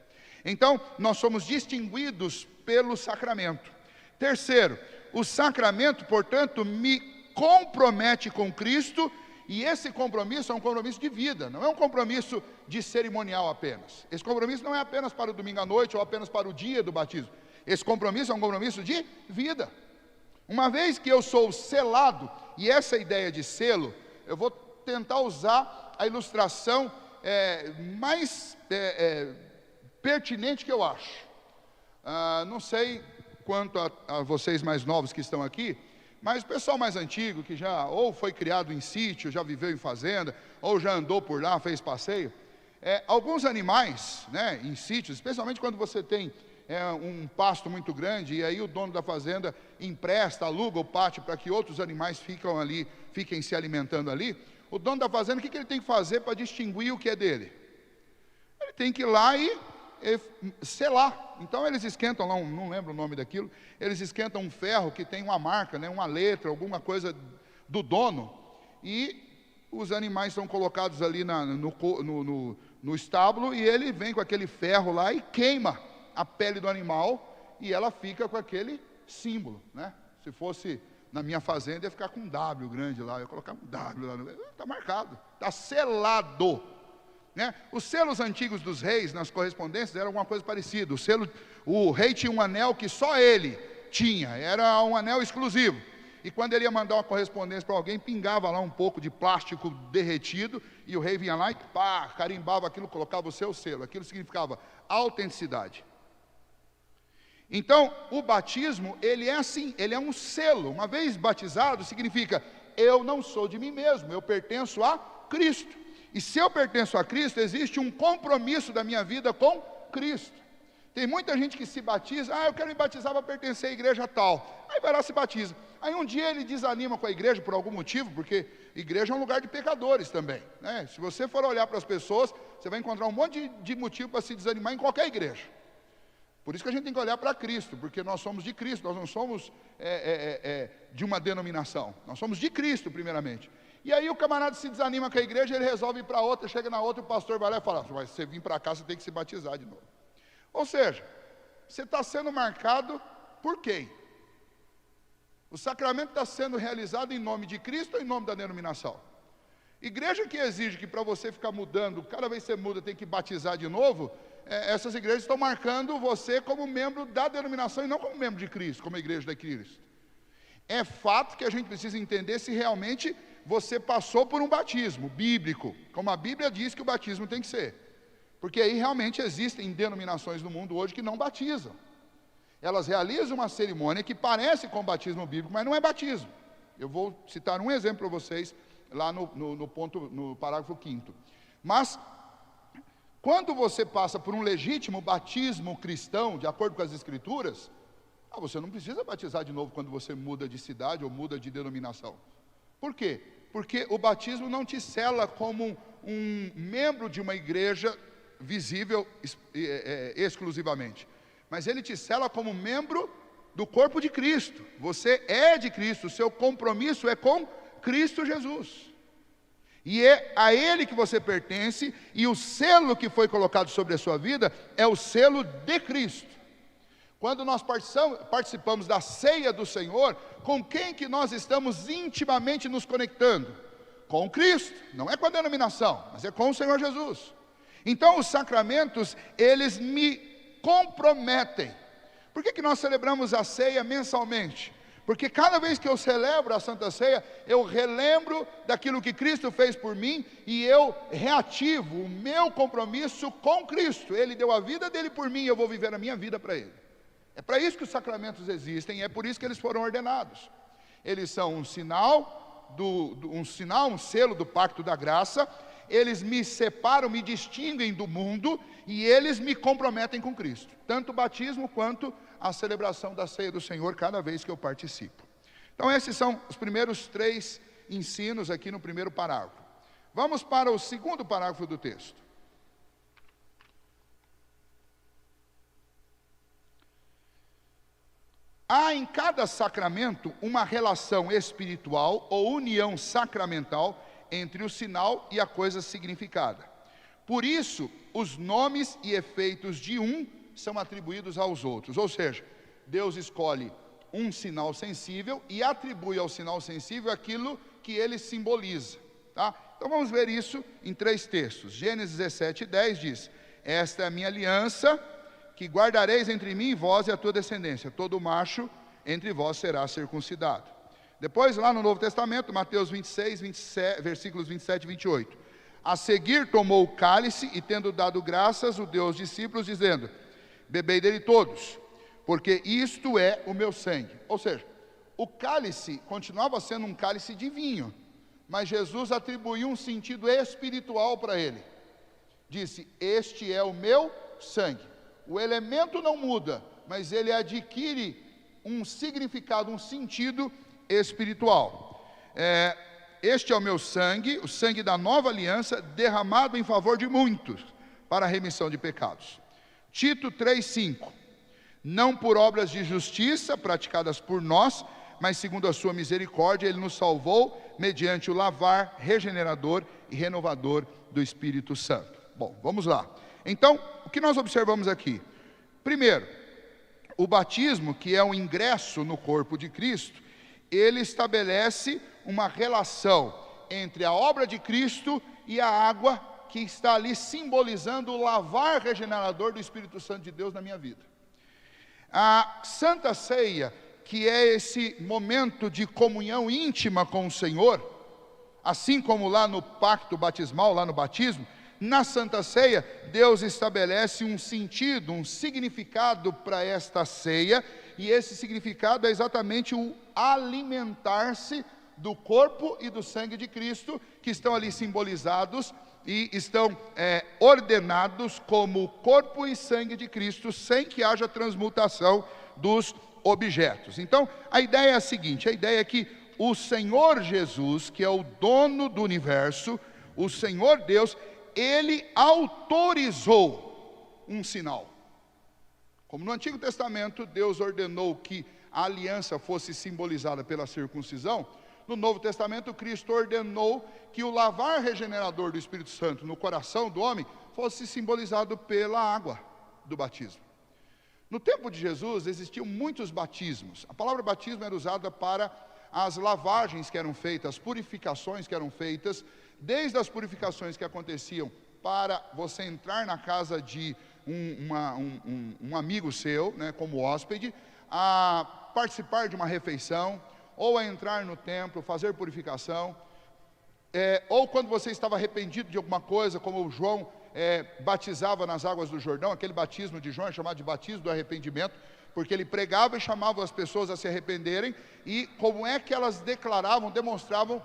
Então, nós somos distinguidos pelo sacramento. Terceiro, o sacramento, portanto, me compromete com Cristo, e esse compromisso é um compromisso de vida, não é um compromisso de cerimonial apenas. Esse compromisso não é apenas para o domingo à noite ou apenas para o dia do batismo. Esse compromisso é um compromisso de vida. Uma vez que eu sou selado, e essa ideia de selo, eu vou tentar usar a ilustração mais pertinente que eu acho. Não sei quanto a vocês mais novos que estão aqui, mas o pessoal mais antigo, que já ou foi criado em sítio, já viveu em fazenda, ou já andou por lá, fez passeio, alguns animais, né, em sítios, especialmente quando você tem um pasto muito grande, e aí o dono da fazenda empresta, aluga o pátio para que outros animais fiquem se alimentando ali. O dono da fazenda, o que ele tem que fazer para distinguir o que é dele? Ele tem que ir lá e selar. Então eles esquentam lá, não lembro o nome daquilo, eles esquentam um ferro que tem uma marca, né, uma letra, alguma coisa do dono, e os animais são colocados ali no estábulo, e ele vem com aquele ferro lá e queima a pele do animal, e ela fica com aquele símbolo, né? Se fosse na minha fazenda, ia ficar com um W grande lá, eu ia colocar um W lá, está marcado, está selado. né? Os selos antigos dos reis, nas correspondências, eram alguma coisa parecida. O rei tinha um anel que só ele tinha, era um anel exclusivo. E quando ele ia mandar uma correspondência para alguém, pingava lá um pouco de plástico derretido, e o rei vinha lá e pá, carimbava aquilo, colocava o seu selo. Aquilo significava autenticidade. Então, o batismo, ele é assim, ele é um selo. Uma vez batizado, significa, eu não sou de mim mesmo, eu pertenço a Cristo. E se eu pertenço a Cristo, existe um compromisso da minha vida com Cristo. Tem muita gente que se batiza, eu quero me batizar para pertencer à igreja tal. Aí vai lá e se batiza. Aí um dia ele desanima com a igreja por algum motivo, porque igreja é um lugar de pecadores também, né? Se você for olhar para as pessoas, você vai encontrar um monte de motivo para se desanimar em qualquer igreja. Por isso que a gente tem que olhar para Cristo, porque nós somos de Cristo, nós não somos de uma denominação, nós somos de Cristo primeiramente. E aí o camarada se desanima com a igreja, ele resolve ir para outra, chega na outra, o pastor vai lá e fala, mas se você vir para cá, você tem que se batizar de novo. Ou seja, você está sendo marcado por quem? O sacramento está sendo realizado em nome de Cristo ou em nome da denominação? Igreja que exige que para você ficar mudando, cada vez que você muda tem que batizar de novo, essas igrejas estão marcando você como membro da denominação e não como membro de Cristo, como a igreja de Cristo. É fato que a gente precisa entender se realmente você passou por um batismo bíblico, como a Bíblia diz que o batismo tem que ser. Porque aí realmente existem denominações no mundo hoje que não batizam. Elas realizam uma cerimônia que parece com o batismo bíblico, mas não é batismo. Eu vou citar um exemplo para vocês lá no parágrafo 5º. Mas, quando você passa por um legítimo batismo cristão, de acordo com as Escrituras, você não precisa batizar de novo quando você muda de cidade ou muda de denominação. Por quê? Porque o batismo não te sela como um membro de uma igreja visível exclusivamente, mas ele te sela como membro do corpo de Cristo. Você é de Cristo, o seu compromisso é com Cristo Jesus. E é a Ele que você pertence, e o selo que foi colocado sobre a sua vida é o selo de Cristo. Quando nós participamos da ceia do Senhor, com quem que nós estamos intimamente nos conectando? Com Cristo, não é com a denominação, mas é com o Senhor Jesus. Então os sacramentos, eles me comprometem. Por que nós celebramos a ceia mensalmente? Porque cada vez que eu celebro a Santa Ceia, eu relembro daquilo que Cristo fez por mim e eu reativo o meu compromisso com Cristo. Ele deu a vida dele por mim e eu vou viver a minha vida para Ele. É para isso que os sacramentos existem e é por isso que eles foram ordenados. Eles são um sinal, um selo do pacto da graça. Eles me separam, me distinguem do mundo e eles me comprometem com Cristo. Tanto o batismo quanto a celebração da ceia do Senhor cada vez que eu participo. Então esses são os primeiros 3 ensinos aqui no primeiro parágrafo. Vamos para o segundo parágrafo do texto. Há em cada sacramento uma relação espiritual ou união sacramental entre o sinal e a coisa significada. Por isso, os nomes e efeitos de um são atribuídos aos outros. Ou seja, Deus escolhe um sinal sensível e atribui ao sinal sensível aquilo que ele simboliza. Tá? Então vamos ver isso em 3 textos. Gênesis 17:10 diz: esta é a minha aliança que guardareis entre mim e vós e a tua descendência. Todo macho entre vós será circuncidado. Depois, lá no Novo Testamento, Mateus 26, versículos 27 e 28. A seguir tomou o cálice e, tendo dado graças, o deu aos discípulos, dizendo: bebei dele todos, porque isto é o meu sangue. Ou seja, o cálice continuava sendo um cálice de vinho, mas Jesus atribuiu um sentido espiritual para ele. Disse: este é o meu sangue. O elemento não muda, mas ele adquire um significado, um sentido espiritual. Este é o meu sangue, o sangue da nova aliança, derramado em favor de muitos, para a remissão de pecados. Tito 3:5. Não por obras de justiça praticadas por nós, mas segundo a sua misericórdia, ele nos salvou mediante o lavar regenerador e renovador do Espírito Santo. Bom, vamos lá. Então, o que nós observamos aqui? Primeiro, o batismo, que é um ingresso no corpo de Cristo, ele estabelece uma relação entre a obra de Cristo e a água que está ali simbolizando o lavar regenerador do Espírito Santo de Deus na minha vida. A Santa Ceia, que é esse momento de comunhão íntima com o Senhor, assim como lá no pacto batismal, lá no batismo, na Santa Ceia, Deus estabelece um sentido, um significado para esta ceia, e esse significado é exatamente o alimentar-se do corpo e do sangue de Cristo, que estão ali simbolizados e estão ordenados como corpo e sangue de Cristo, sem que haja transmutação dos objetos. Então, a ideia é a seguinte, a ideia é que o Senhor Jesus, que é o dono do universo, o Senhor Deus, Ele autorizou um sinal. Como no Antigo Testamento, Deus ordenou que a aliança fosse simbolizada pela circuncisão, no Novo Testamento, Cristo ordenou que o lavar regenerador do Espírito Santo no coração do homem fosse simbolizado pela água do batismo. No tempo de Jesus, existiam muitos batismos. A palavra batismo era usada para as lavagens que eram feitas, as purificações que eram feitas, desde as purificações que aconteciam para você entrar na casa de um amigo seu, né, como hóspede, a participar de uma refeição, ou a entrar no templo, fazer purificação, ou quando você estava arrependido de alguma coisa, como João batizava nas águas do Jordão, aquele batismo de João é chamado de batismo do arrependimento, porque ele pregava e chamava as pessoas a se arrependerem, e como é que elas declaravam, demonstravam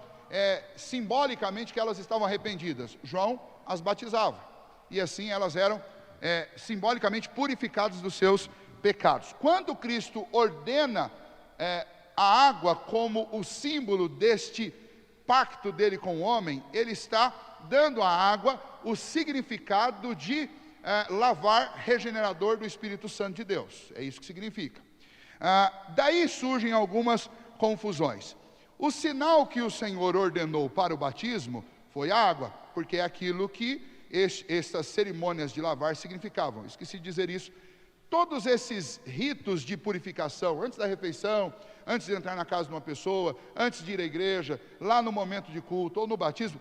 simbolicamente que elas estavam arrependidas? João as batizava, e assim elas eram simbolicamente purificadas dos seus pecados. Quando Cristo ordena a água como o símbolo deste pacto dele com o homem, ele está dando à água o significado de lavar regenerador do Espírito Santo de Deus. É isso que significa. Daí surgem algumas confusões. O sinal que o Senhor ordenou para o batismo foi a água, porque é aquilo que estas cerimônias de lavar significavam. Esqueci de dizer isso. Todos esses ritos de purificação, antes da refeição, antes de entrar na casa de uma pessoa, antes de ir à igreja, lá no momento de culto ou no batismo,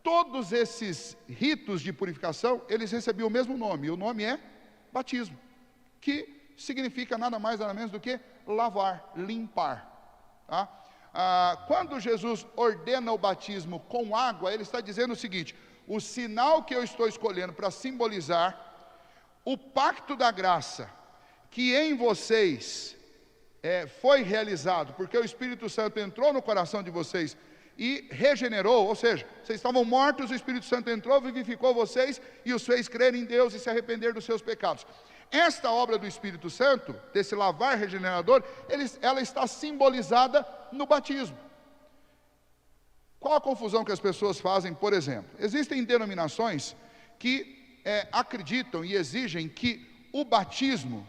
todos esses ritos de purificação, eles recebiam o mesmo nome, e o nome é batismo, que significa nada mais nada menos do que lavar, limpar. Tá? Quando Jesus ordena o batismo com água, ele está dizendo o seguinte: o sinal que eu estou escolhendo para simbolizar o pacto da graça que em vocês foi realizado, porque o Espírito Santo entrou no coração de vocês e regenerou, ou seja, vocês estavam mortos, o Espírito Santo entrou, vivificou vocês e os fez crer em Deus e se arrepender dos seus pecados. Esta obra do Espírito Santo, desse lavar regenerador, ela está simbolizada no batismo. Qual a confusão que as pessoas fazem, por exemplo? Existem denominações que acreditam e exigem que o batismo,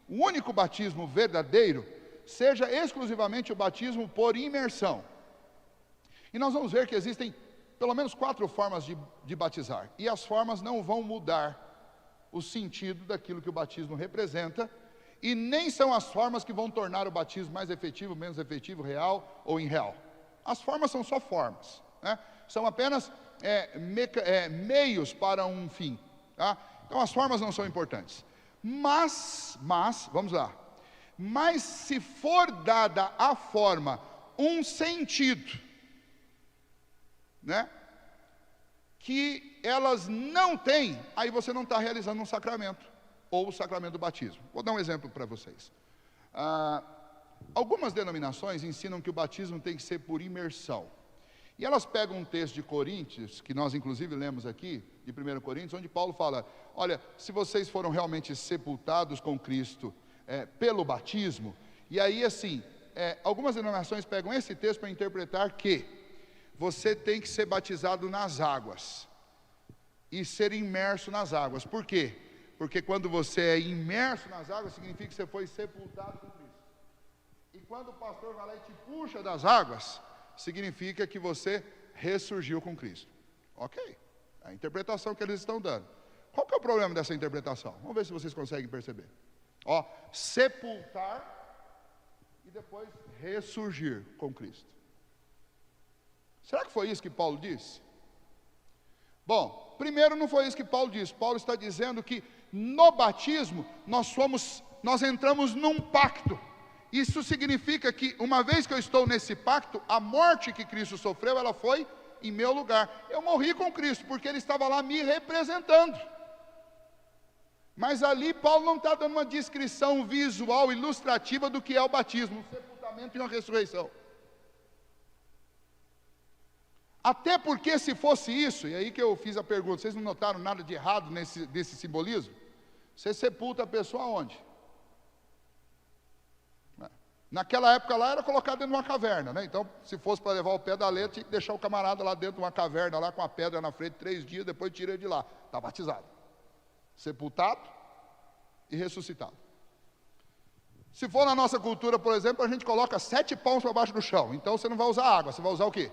o único batismo verdadeiro, seja exclusivamente o batismo por imersão. E nós vamos ver que existem pelo menos 4 formas de batizar, e as formas não vão mudar o sentido daquilo que o batismo representa, e nem são as formas que vão tornar o batismo mais efetivo, menos efetivo, real ou irreal. As formas são só formas, né? São apenas meios para um fim. Tá? Então as formas não são importantes. Mas, vamos lá. Mas se for dada à forma um sentido, né, que elas não têm, aí você não está realizando um sacramento, ou o sacramento do batismo. Vou dar um exemplo para vocês. Algumas denominações ensinam que o batismo tem que ser por imersão. E elas pegam um texto de Coríntios, que nós inclusive lemos aqui, de 1 Coríntios, onde Paulo fala: olha, se vocês foram realmente sepultados com Cristo pelo batismo, e aí assim, algumas denominações pegam esse texto para interpretar que você tem que ser batizado nas águas, e ser imerso nas águas. Por quê? Porque quando você é imerso nas águas, significa que você foi sepultado com Cristo. E quando o pastor vai lá e te puxa das águas, significa que você ressurgiu com Cristo. Ok, é a interpretação que eles estão dando. Qual que é o problema dessa interpretação? Vamos ver se vocês conseguem perceber. Sepultar e depois ressurgir com Cristo. Será que foi isso que Paulo disse? Bom, primeiro não foi isso que Paulo disse. Paulo está dizendo que no batismo nós entramos num pacto. Isso significa que uma vez que eu estou nesse pacto, a morte que Cristo sofreu, ela foi em meu lugar. Eu morri com Cristo, porque Ele estava lá me representando. Mas ali Paulo não está dando uma descrição visual, ilustrativa do que é o batismo, um sepultamento e uma ressurreição. Até porque se fosse isso, e aí que eu fiz a pergunta, vocês não notaram nada de errado desse simbolismo? Você sepulta a pessoa onde? Naquela época lá era colocado dentro de uma caverna, né? Então, se fosse para levar o pé da letra, tinha que deixar o camarada lá dentro de uma caverna, lá com a pedra na frente, 3 dias, depois tira ele de lá. Está batizado. Sepultado e ressuscitado. Se for na nossa cultura, por exemplo, a gente coloca 7 pães para baixo do chão. Então você não vai usar água, você vai usar o quê?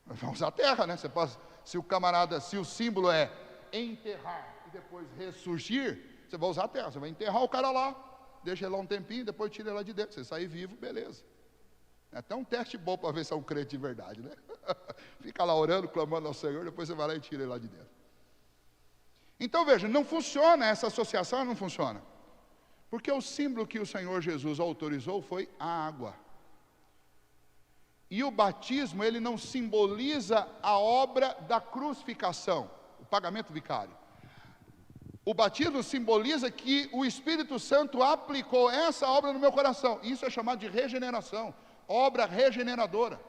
Vai usar terra, né? Você pode, se o símbolo é enterrar e depois ressurgir, você vai usar terra, você vai enterrar o cara lá, deixa ele lá um tempinho, depois tira ele lá de dentro. Você sair vivo, beleza. É até um teste bom para ver se é um crente de verdade, né? Fica lá orando, clamando ao Senhor, depois você vai lá e tira ele lá de dentro. Então veja, não funciona, essa associação não funciona. Porque o símbolo que o Senhor Jesus autorizou foi a água. E o batismo, ele não simboliza a obra da crucificação, o pagamento vicário. O batismo simboliza que o Espírito Santo aplicou essa obra no meu coração. Isso é chamado de regeneração, obra regeneradora.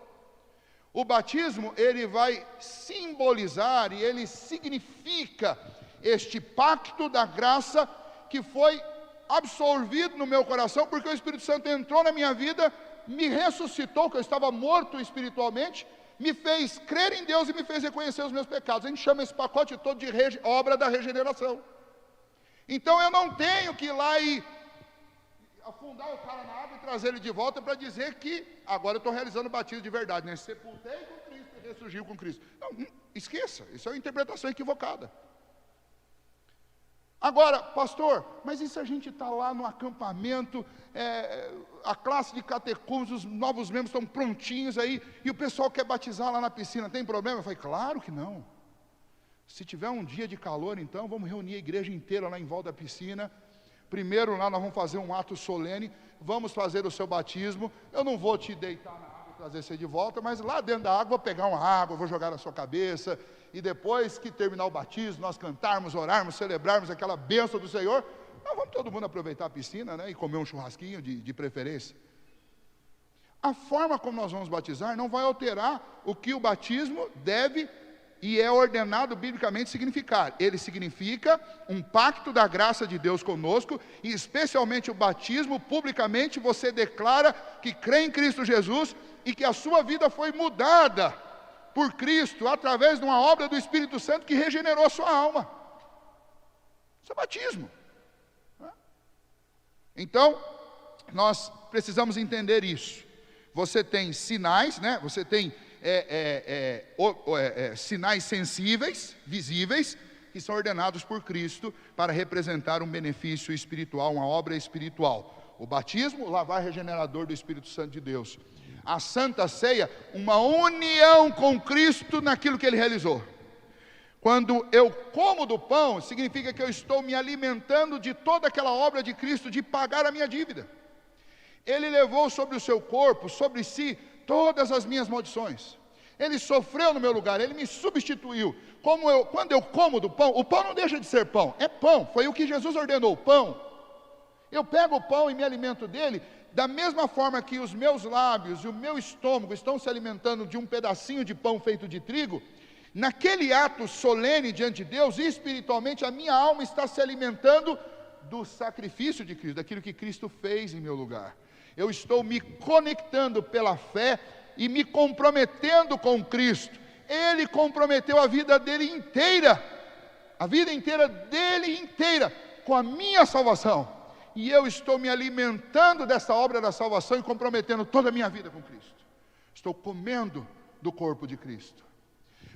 O batismo, ele vai simbolizar e ele significa este pacto da graça que foi absorvido no meu coração, porque o Espírito Santo entrou na minha vida, me ressuscitou, que eu estava morto espiritualmente, me fez crer em Deus e me fez reconhecer os meus pecados. A gente chama esse pacote todo de obra da regeneração. Então eu não tenho que ir lá e afundar o cara na água e trazer ele de volta para dizer que agora eu estou realizando o batismo de verdade, né? Sepultei com Cristo e ressurgiu com Cristo. Não, esqueça, isso é uma interpretação equivocada. Agora, pastor, mas e se a gente está lá no acampamento, a classe de catecúmenos, os novos membros estão prontinhos aí, e o pessoal quer batizar lá na piscina, tem problema? Eu falei, claro que não. Se tiver um dia de calor, então, vamos reunir a igreja inteira lá em volta da piscina. Primeiro lá nós vamos fazer um ato solene, vamos fazer o seu batismo. Eu não vou te deitar na água e trazer você de volta, mas lá dentro da água, vou pegar uma água, vou jogar na sua cabeça, e depois que terminar o batismo, nós cantarmos, orarmos, celebrarmos aquela bênção do Senhor, nós vamos todo mundo aproveitar a piscina, né, e comer um churrasquinho de preferência. A forma como nós vamos batizar não vai alterar o que o batismo deve e é ordenado biblicamente significar. Ele significa um pacto da graça de Deus conosco, e especialmente o batismo, publicamente você declara que crê em Cristo Jesus e que a sua vida foi mudada por Cristo, através de uma obra do Espírito Santo que regenerou a sua alma. Isso é batismo. Então, nós precisamos entender isso. Você tem sinais, né? Você tem sinais sensíveis, visíveis, que são ordenados por Cristo para representar um benefício espiritual, uma obra espiritual. O batismo, o lavar regenerador do Espírito Santo de Deus. A Santa Ceia, uma união com Cristo naquilo que Ele realizou. Quando eu como do pão, significa que eu estou me alimentando de toda aquela obra de Cristo, de pagar a minha dívida. Ele levou sobre o seu corpo, sobre si, todas as minhas maldições. Ele sofreu no meu lugar, Ele me substituiu. Quando eu como do pão, o pão não deixa de ser pão, é pão, foi o que Jesus ordenou, pão. Eu pego o pão e me alimento dele, da mesma forma que os meus lábios e o meu estômago estão se alimentando de um pedacinho de pão feito de trigo, naquele ato solene diante de Deus, espiritualmente a minha alma está se alimentando do sacrifício de Cristo, daquilo que Cristo fez em meu lugar. Eu estou me conectando pela fé e me comprometendo com Cristo. Ele comprometeu a vida dele inteira, a vida inteira dele inteira, com a minha salvação. E eu estou me alimentando dessa obra da salvação e comprometendo toda a minha vida com Cristo. Estou comendo do corpo de Cristo.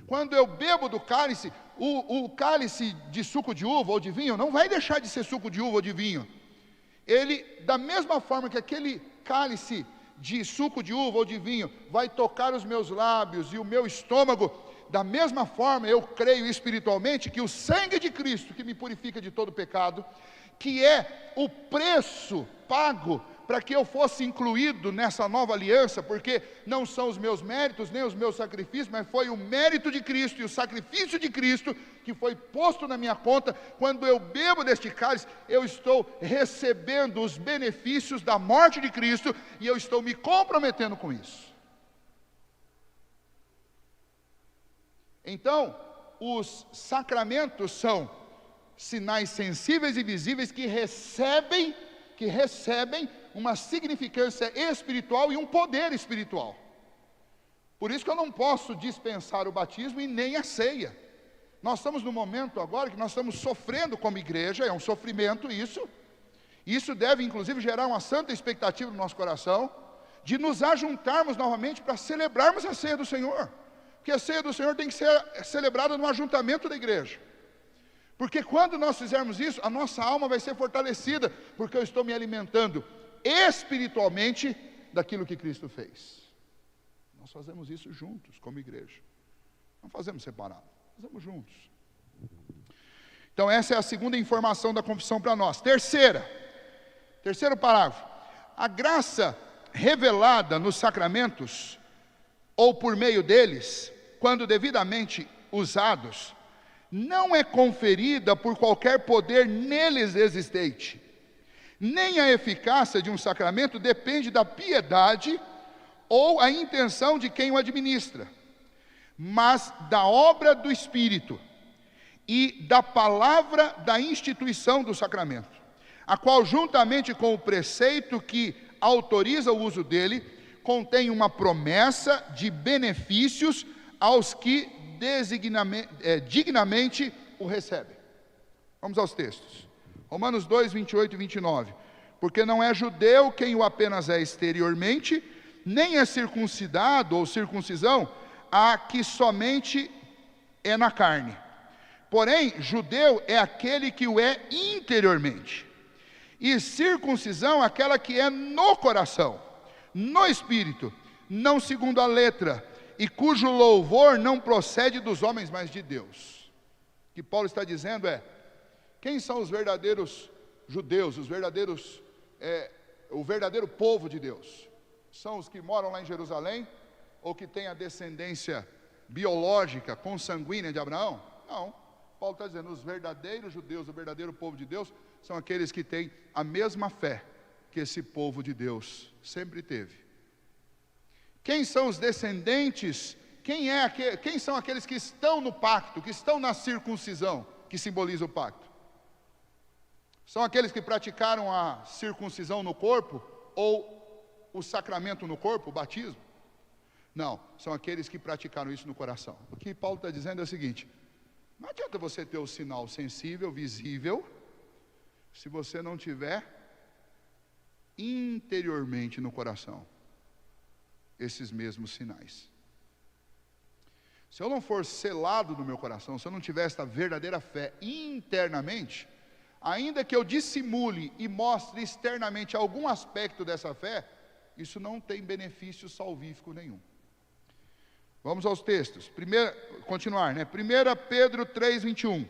Quando eu bebo do cálice, o cálice de suco de uva ou de vinho não vai deixar de ser suco de uva ou de vinho. Ele, da mesma forma que aquele cálice de suco de uva ou de vinho vai tocar os meus lábios e o meu estômago, da mesma forma eu creio espiritualmente que o sangue de Cristo, que me purifica de todo pecado, que é o preço pago para que eu fosse incluído nessa nova aliança, porque não são os meus méritos, nem os meus sacrifícios, mas foi o mérito de Cristo e o sacrifício de Cristo que foi posto na minha conta. Quando eu bebo deste cálice, eu estou recebendo os benefícios da morte de Cristo e eu estou me comprometendo com isso. Então, os sacramentos são sinais sensíveis e visíveis que recebem uma significância espiritual e um poder espiritual. Por isso que eu não posso dispensar o batismo e nem a ceia. Nós estamos no momento agora que nós estamos sofrendo como igreja, é um sofrimento isso. Isso deve inclusive gerar uma santa expectativa no nosso coração, de nos ajuntarmos novamente para celebrarmos a ceia do Senhor. Porque a ceia do Senhor tem que ser celebrada no ajuntamento da igreja. Porque quando nós fizermos isso, a nossa alma vai ser fortalecida, porque eu estou me alimentando espiritualmente daquilo que Cristo fez. Nós fazemos isso juntos, como igreja. Não fazemos separado, fazemos juntos. Então essa é a segunda informação da confissão para nós. Terceiro parágrafo. A graça revelada nos sacramentos, ou por meio deles, quando devidamente usados, não é conferida por qualquer poder neles existente. Nem a eficácia de um sacramento depende da piedade ou a intenção de quem o administra, mas da obra do Espírito e da palavra da instituição do sacramento, a qual, juntamente com o preceito que autoriza o uso dele, contém uma promessa de benefícios aos que dignamente o recebem. Vamos aos textos. Romanos 2, 28 e 29. Porque não é judeu quem o apenas é exteriormente, nem é circuncidado ou circuncisão a que somente é na carne. Porém, judeu é aquele que o é interiormente. E circuncisão aquela que é no coração, no espírito, não segundo a letra, e cujo louvor não procede dos homens, mas de Deus. O que Paulo está dizendo é: quem são os verdadeiros judeus, o verdadeiro povo de Deus? São os que moram lá em Jerusalém, ou que têm a descendência biológica, consanguínea de Abraão? Não, Paulo está dizendo, os verdadeiros judeus, o verdadeiro povo de Deus, são aqueles que têm a mesma fé que esse povo de Deus sempre teve. Quem são os descendentes? Quem são aqueles que estão no pacto, que estão na circuncisão, que simboliza o pacto? São aqueles que praticaram a circuncisão no corpo, ou o sacramento no corpo, o batismo? Não, são aqueles que praticaram isso no coração. O que Paulo está dizendo é o seguinte: não adianta você ter o sinal sensível, visível, se você não tiver interiormente no coração esses mesmos sinais. Se eu não for selado no meu coração, se eu não tiver esta verdadeira fé internamente, ainda que eu dissimule e mostre externamente algum aspecto dessa fé, isso não tem benefício salvífico nenhum. Vamos aos textos. Continuar, né? 1 Pedro 3, 21.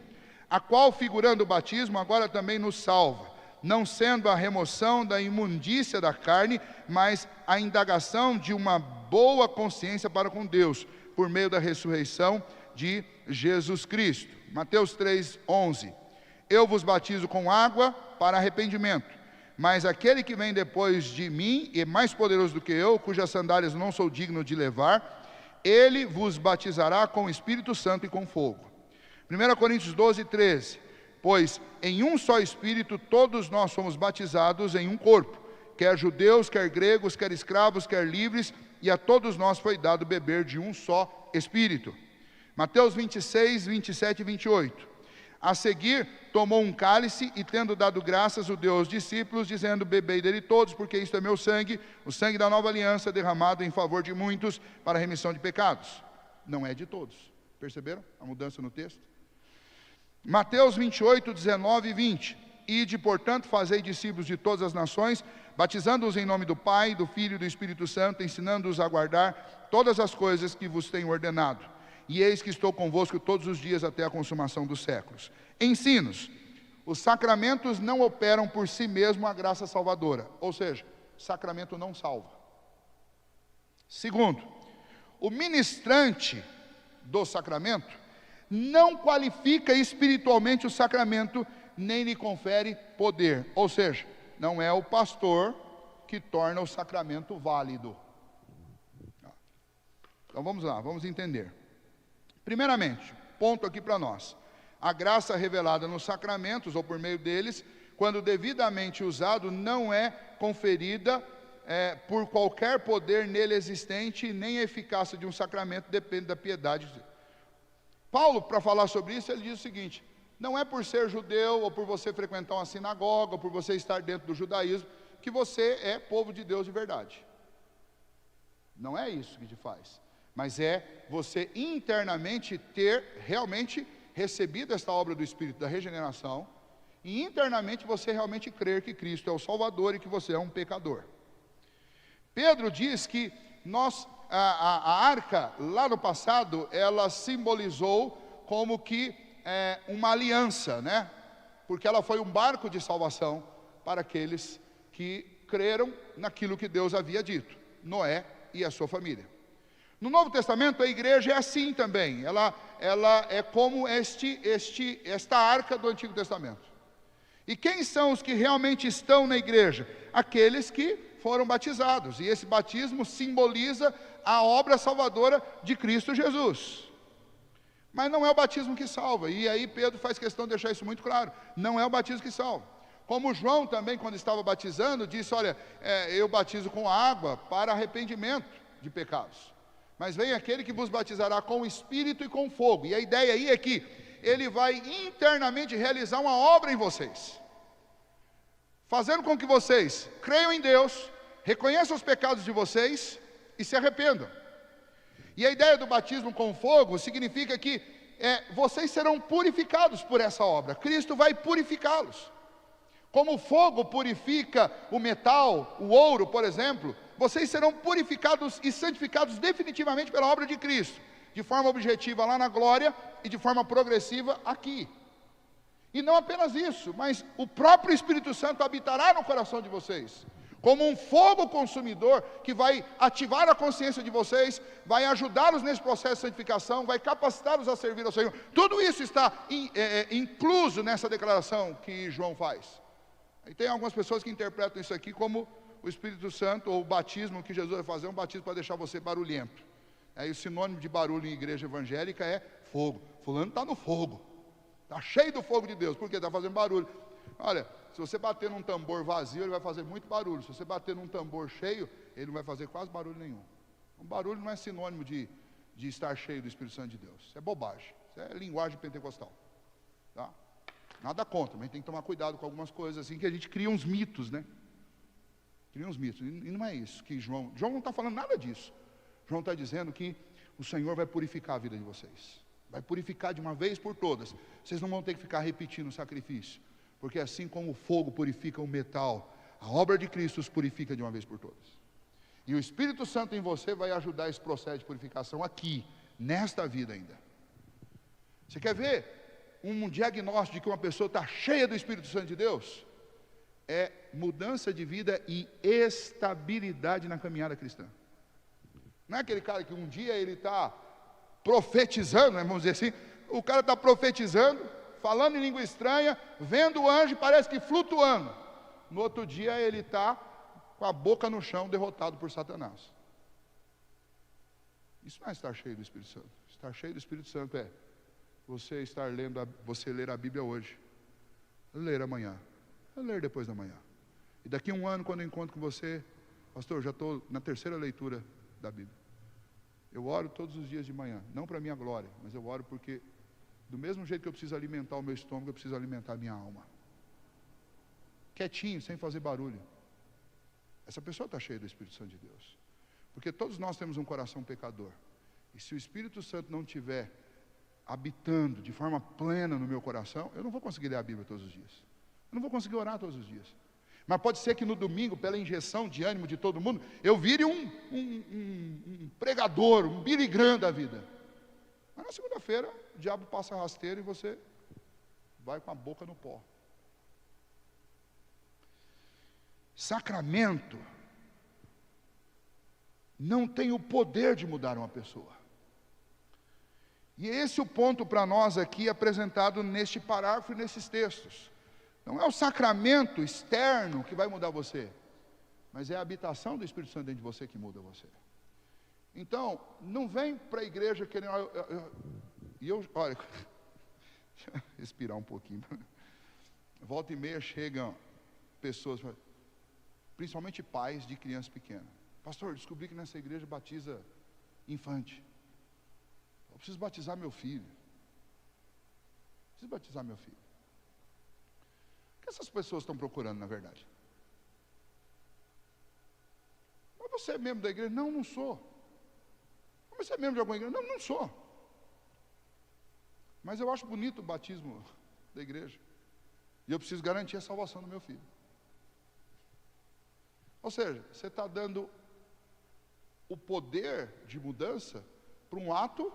A qual, figurando o batismo, agora também nos salva, não sendo a remoção da imundícia da carne, mas a indagação de uma boa consciência para com Deus, por meio da ressurreição de Jesus Cristo. Mateus 3, 11. Eu vos batizo com água para arrependimento, mas aquele que vem depois de mim, e é mais poderoso do que eu, cujas sandálias não sou digno de levar, ele vos batizará com o Espírito Santo e com fogo. 1 Coríntios 12, 13. Pois em um só Espírito todos nós somos batizados em um corpo, quer judeus, quer gregos, quer escravos, quer livres, e a todos nós foi dado beber de um só Espírito. Mateus 26, 27 e 28. A seguir, tomou um cálice e, tendo dado graças, o deu aos discípulos, dizendo: bebei dele todos, porque isto é meu sangue, o sangue da nova aliança, derramado em favor de muitos, para a remissão de pecados. Não é de todos. Perceberam a mudança no texto? Mateus 28, 19 e 20. Ide, portanto, fazei discípulos de todas as nações, batizando-os em nome do Pai, do Filho e do Espírito Santo, ensinando-os a guardar todas as coisas que vos tenho ordenado. e eis que estou convosco todos os dias até a consumação dos séculos. Ensinos. Os sacramentos não operam por si mesmo a graça salvadora, ou seja, sacramento não salva. Segundo, o ministrante do sacramento não qualifica espiritualmente o sacramento, nem lhe confere poder, ou seja, não é o pastor que torna o sacramento válido. Então vamos lá, vamos entender. Primeiramente, ponto aqui para nós. A graça revelada nos sacramentos, ou por meio deles, quando devidamente usado, não é conferida por qualquer poder nele existente, nem a eficácia de um sacramento depende da piedade. Paulo, para falar sobre isso, ele diz o seguinte: não é por ser judeu, ou por você frequentar uma sinagoga, ou por você estar dentro do judaísmo, que você é povo de Deus de verdade. Não é isso que te faz, mas é você internamente ter realmente recebido esta obra do Espírito da regeneração, e internamente você realmente crer que Cristo é o Salvador e que você é um pecador. Pedro diz que a arca, lá no passado, ela simbolizou como que uma aliança, né? Porque ela foi um barco de salvação para aqueles que creram naquilo que Deus havia dito, Noé e a sua família. No Novo Testamento, a igreja é assim também, ela é como esta arca do Antigo Testamento. E quem são os que realmente estão na igreja? Aqueles que foram batizados, e esse batismo simboliza a obra salvadora de Cristo Jesus. Mas não é o batismo que salva, e aí Pedro faz questão de deixar isso muito claro, não é o batismo que salva. Como João também, quando estava batizando, disse: olha, eu batizo com água para arrependimento de pecados, mas vem aquele que vos batizará com o Espírito e com fogo. E a ideia aí é que ele vai internamente realizar uma obra em vocês, fazendo com que vocês creiam em Deus, reconheçam os pecados de vocês e se arrependam. E a ideia do batismo com fogo significa que vocês serão purificados por essa obra. Cristo vai purificá-los. Como o fogo purifica o metal, o ouro, por exemplo, vocês serão purificados e santificados definitivamente pela obra de Cristo, de forma objetiva lá na glória e de forma progressiva aqui. E não apenas isso, mas o próprio Espírito Santo habitará no coração de vocês, como um fogo consumidor que vai ativar a consciência de vocês, vai ajudá-los nesse processo de santificação, vai capacitá-los a servir ao Senhor. Tudo isso está incluso nessa declaração que João faz. E tem algumas pessoas que interpretam isso aqui como o Espírito Santo, ou o batismo que Jesus vai fazer, um batismo para deixar você barulhento. Aí o sinônimo de barulho em igreja evangélica é fogo. Fulano está no fogo, está cheio do fogo de Deus, porque está fazendo barulho. Olha, se você bater num tambor vazio, ele vai fazer muito barulho. Se você bater num tambor cheio, ele não vai fazer quase barulho nenhum. Um barulho não é sinônimo de estar cheio do Espírito Santo de Deus. Isso é bobagem, isso é linguagem pentecostal, tá? Nada contra, mas tem que tomar cuidado com algumas coisas assim, que a gente cria uns mitos, né? Cria uns mitos, e não é isso que João não está falando nada disso. João está dizendo que o Senhor vai purificar a vida de vocês, vai purificar de uma vez por todas. Vocês não vão ter que ficar repetindo o sacrifício, porque assim como o fogo purifica o metal, a obra de Cristo os purifica de uma vez por todas. E o Espírito Santo em você vai ajudar esse processo de purificação aqui, nesta vida ainda. Você quer ver um diagnóstico de que uma pessoa está cheia do Espírito Santo de Deus? É mudança de vida e estabilidade na caminhada cristã. Não é aquele cara que um dia ele está profetizando, né, vamos dizer assim, o cara está profetizando, falando em língua estranha, vendo o anjo e parece que flutuando. No outro dia ele está com a boca no chão, derrotado por Satanás. Isso não é estar cheio do Espírito Santo. Estar cheio do Espírito Santo é você ler a Bíblia hoje, ler amanhã, ler depois da manhã. E daqui a um ano, quando eu encontro com você, pastor, eu já estou na terceira leitura da Bíblia. Eu oro todos os dias de manhã, não para a minha glória, mas eu oro porque, do mesmo jeito que eu preciso alimentar o meu estômago, eu preciso alimentar a minha alma. Quietinho, sem fazer barulho. Essa pessoa está cheia do Espírito Santo de Deus. Porque todos nós temos um coração pecador. E se o Espírito Santo não tiver habitando de forma plena no meu coração, eu não vou conseguir ler a Bíblia todos os dias. Eu não vou conseguir orar todos os dias. Mas pode ser que no domingo, pela injeção de ânimo de todo mundo, eu vire um pregador, um Billy Graham da vida. Aí na segunda-feira, o diabo passa rasteiro e você vai com a boca no pó. Sacramento não tem o poder de mudar uma pessoa. E esse é o ponto para nós aqui apresentado neste parágrafo e nesses textos. Não é o sacramento externo que vai mudar você, mas é a habitação do Espírito Santo dentro de você que muda você. Então, não vem para a igreja querendo... olha, deixa eu respirar um pouquinho. Volta e meia chegam pessoas, principalmente pais de crianças pequenas. Pastor, descobri que nessa igreja batiza infante. Eu preciso batizar meu filho. Preciso batizar meu filho. O que essas pessoas estão procurando, na verdade? Mas você é membro da igreja? Não, não sou. Mas você é membro de alguma igreja? Não, não sou. Mas eu acho bonito o batismo da igreja. E eu preciso garantir a salvação do meu filho. Ou seja, você está dando o poder de mudança para um ato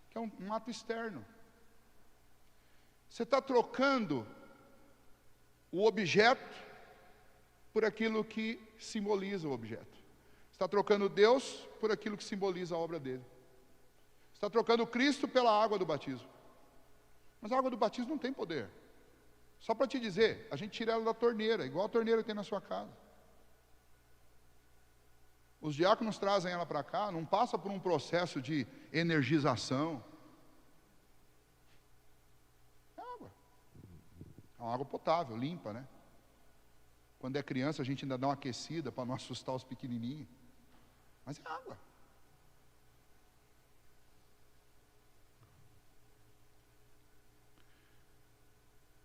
que é um ato externo. Você está trocando o objeto por aquilo que simboliza o objeto. Você está trocando Deus por aquilo que simboliza a obra dele. Você está trocando Cristo pela água do batismo. Mas a água do batismo não tem poder. Só para te dizer, a gente tira ela da torneira, igual a torneira que tem na sua casa. Os diáconos trazem ela para cá, não passa por um processo de energização. É água. É uma água potável, limpa, né? Quando é criança, a gente ainda dá uma aquecida para não assustar os pequenininhos. Mas é água.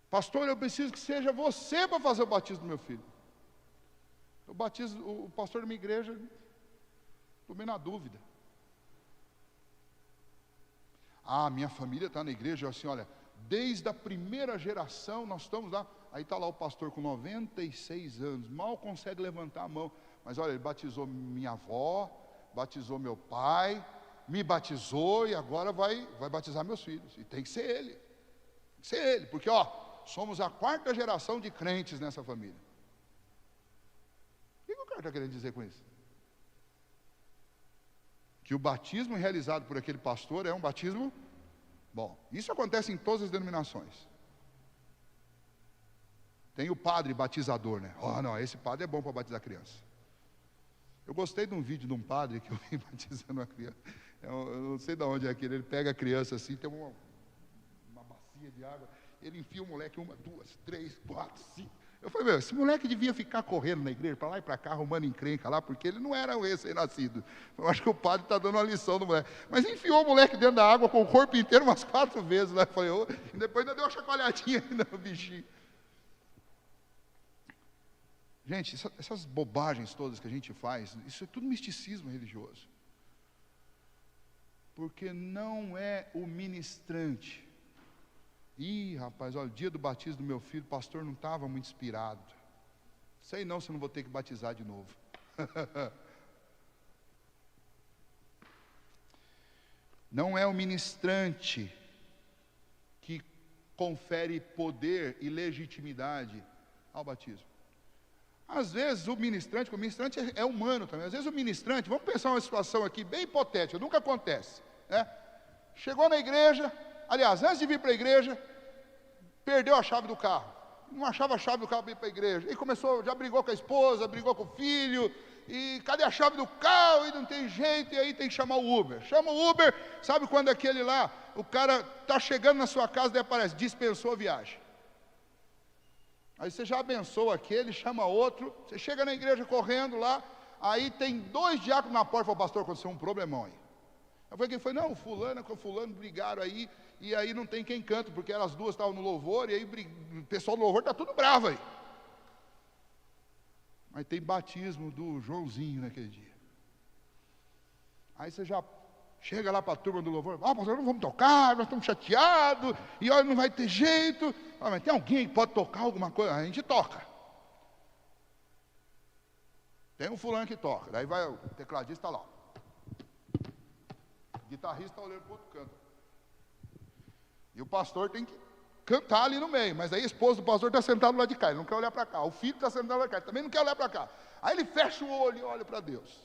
Pastor, eu preciso que seja você para fazer o batismo do meu filho. Eu batizo o pastor da minha igreja, tomei na dúvida. Minha família está na igreja, assim, olha, desde a primeira geração nós estamos lá. Aí está lá o pastor com 96 anos, mal consegue levantar a mão. Mas olha, ele batizou minha avó, batizou meu pai, me batizou e agora vai batizar meus filhos. E tem que ser ele. Tem que ser ele, porque somos a 4ª geração de crentes nessa família. O que o cara está querendo dizer com isso? Que o batismo realizado por aquele pastor é um batismo bom. Isso acontece em todas as denominações. Tem o padre batizador, né? Não, esse padre é bom para batizar criança. Eu gostei de um vídeo de um padre que eu vi batizando uma criança. Eu não sei de onde é aquele. Ele pega a criança assim, tem uma bacia de água. Ele enfia o moleque 1, 2, 3, 4, 5. Eu falei, esse moleque devia ficar correndo na igreja, para lá e para cá, arrumando encrenca lá, porque ele não era um recém-nascido. Eu acho que o padre está dando uma lição no moleque. Mas enfiou o moleque dentro da água com o corpo inteiro umas 4 vezes. Lá. Eu falei, e depois ainda deu uma chacoalhadinha no bichinho. Gente, essas bobagens todas que a gente faz, isso é tudo misticismo religioso. Porque não é o ministrante. Rapaz, olha, o dia do batismo do meu filho, o pastor não estava muito inspirado. Sei não se eu não vou ter que batizar de novo. Não é o ministrante que confere poder e legitimidade ao batismo. Às vezes o ministrante é humano também. Às vezes o ministrante, vamos pensar uma situação aqui bem hipotética, nunca acontece, né? Chegou na igreja, aliás, antes de vir para a igreja, perdeu a chave do carro. Não achava a chave do carro para ir para a igreja. E começou, já brigou com a esposa, brigou com o filho. E cadê a chave do carro? E não tem jeito, e aí tem que chamar o Uber. Chama o Uber, sabe quando aquele lá, o cara está chegando na sua casa, daí aparece, dispensou a viagem. Aí você já abençoa aquele, chama outro, você chega na igreja correndo lá, aí tem 2 diáconos na porta, fala, pastor, aconteceu um problemão aí. Eu falei, quem foi? Não, fulano com fulano brigaram aí, e aí não tem quem canta, porque elas duas estavam no louvor, e aí o pessoal do louvor está tudo bravo aí. Mas tem batismo do Joãozinho naquele dia. Aí você já chega lá para a turma do louvor, pastor, não vamos tocar, nós estamos chateados, e olha, não vai ter jeito. Mas tem alguém que pode tocar alguma coisa? A gente toca. Tem um fulano que toca, daí vai o tecladista lá. O guitarrista está olhando para o outro canto. E o pastor tem que cantar ali no meio. Mas aí a esposa do pastor está sentada do lado de cá, ele não quer olhar para cá. O filho está sentado do lado de cá, ele também não quer olhar para cá. Aí ele fecha o olho e olha para Deus.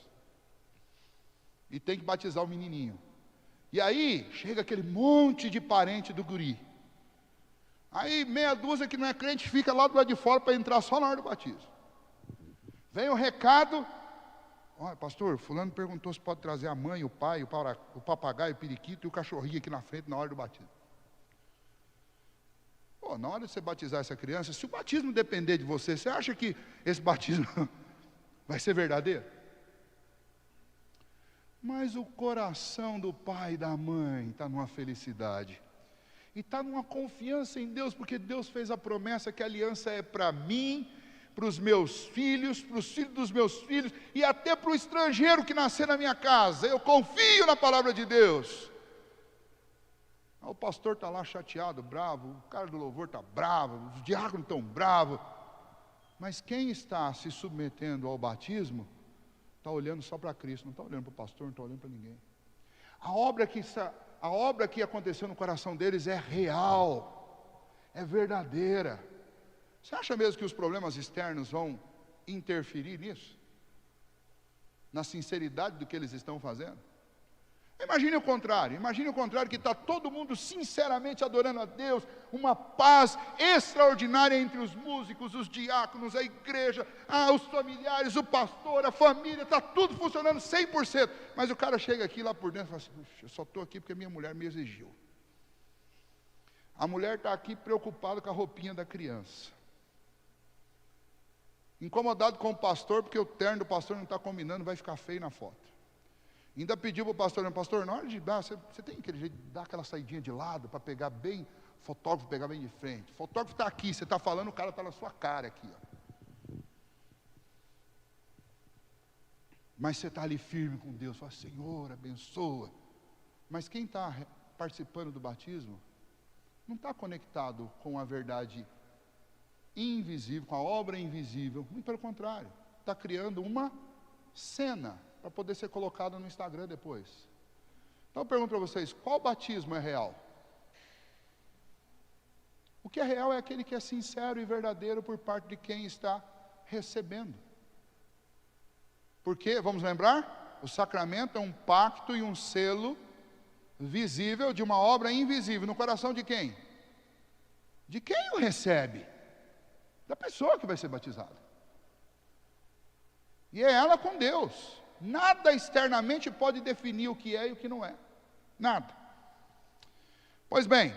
E tem que batizar o menininho. E aí chega aquele monte de parente do guri. Aí meia dúzia que não é crente fica lá do lado de fora para entrar só na hora do batismo. Vem o recado. Olha, pastor, fulano perguntou se pode trazer a mãe, o pai, o papagaio, o periquito e o cachorrinho aqui na frente na hora do batismo. Pô, na hora de você batizar essa criança, se o batismo depender de você, você acha que esse batismo vai ser verdadeiro? Mas o coração do pai e da mãe está numa felicidade. E está numa confiança em Deus, porque Deus fez a promessa que a aliança é para mim, para os meus filhos, para os filhos dos meus filhos, e até para o estrangeiro que nascer na minha casa. Eu confio na palavra de Deus. O pastor está lá chateado, bravo, o cara do louvor está bravo, os diáconos estão bravos. Mas quem está se submetendo ao batismo, está olhando só para Cristo, não está olhando para o pastor, não está olhando para ninguém. A obra que aconteceu no coração deles é real, é verdadeira. Você acha mesmo que os problemas externos vão interferir nisso? Na sinceridade do que eles estão fazendo? Imagine o contrário que está todo mundo sinceramente adorando a Deus, uma paz extraordinária entre os músicos, os diáconos, a igreja, os familiares, o pastor, a família, está tudo funcionando 100%, mas o cara chega aqui lá por dentro e fala assim, eu só estou aqui porque minha mulher me exigiu. A mulher está aqui preocupada com a roupinha da criança, incomodado com o pastor, porque o terno do pastor não está combinando, vai ficar feio na foto. Ainda pediu para o pastor, na hora de dar, você tem aquele jeito de dar aquela saidinha de lado, para pegar bem, fotógrafo pegar bem de frente. O fotógrafo está aqui, você está falando, o cara está na sua cara aqui. Ó. Mas você está ali firme com Deus, fala, Senhor, abençoa. Mas quem está participando do batismo, não está conectado com a verdade invisível, com a obra invisível. Muito pelo contrário, está criando uma cena para poder ser colocado no Instagram depois. Então eu pergunto para vocês, qual batismo é real? O que é real é aquele que é sincero e verdadeiro por parte de quem está recebendo. Porque, vamos lembrar, o sacramento é um pacto e um selo visível de uma obra invisível no coração de quem? De quem o recebe? Da pessoa que vai ser batizada. E é ela com Deus. Nada externamente pode definir o que é e o que não é. Nada. Pois bem,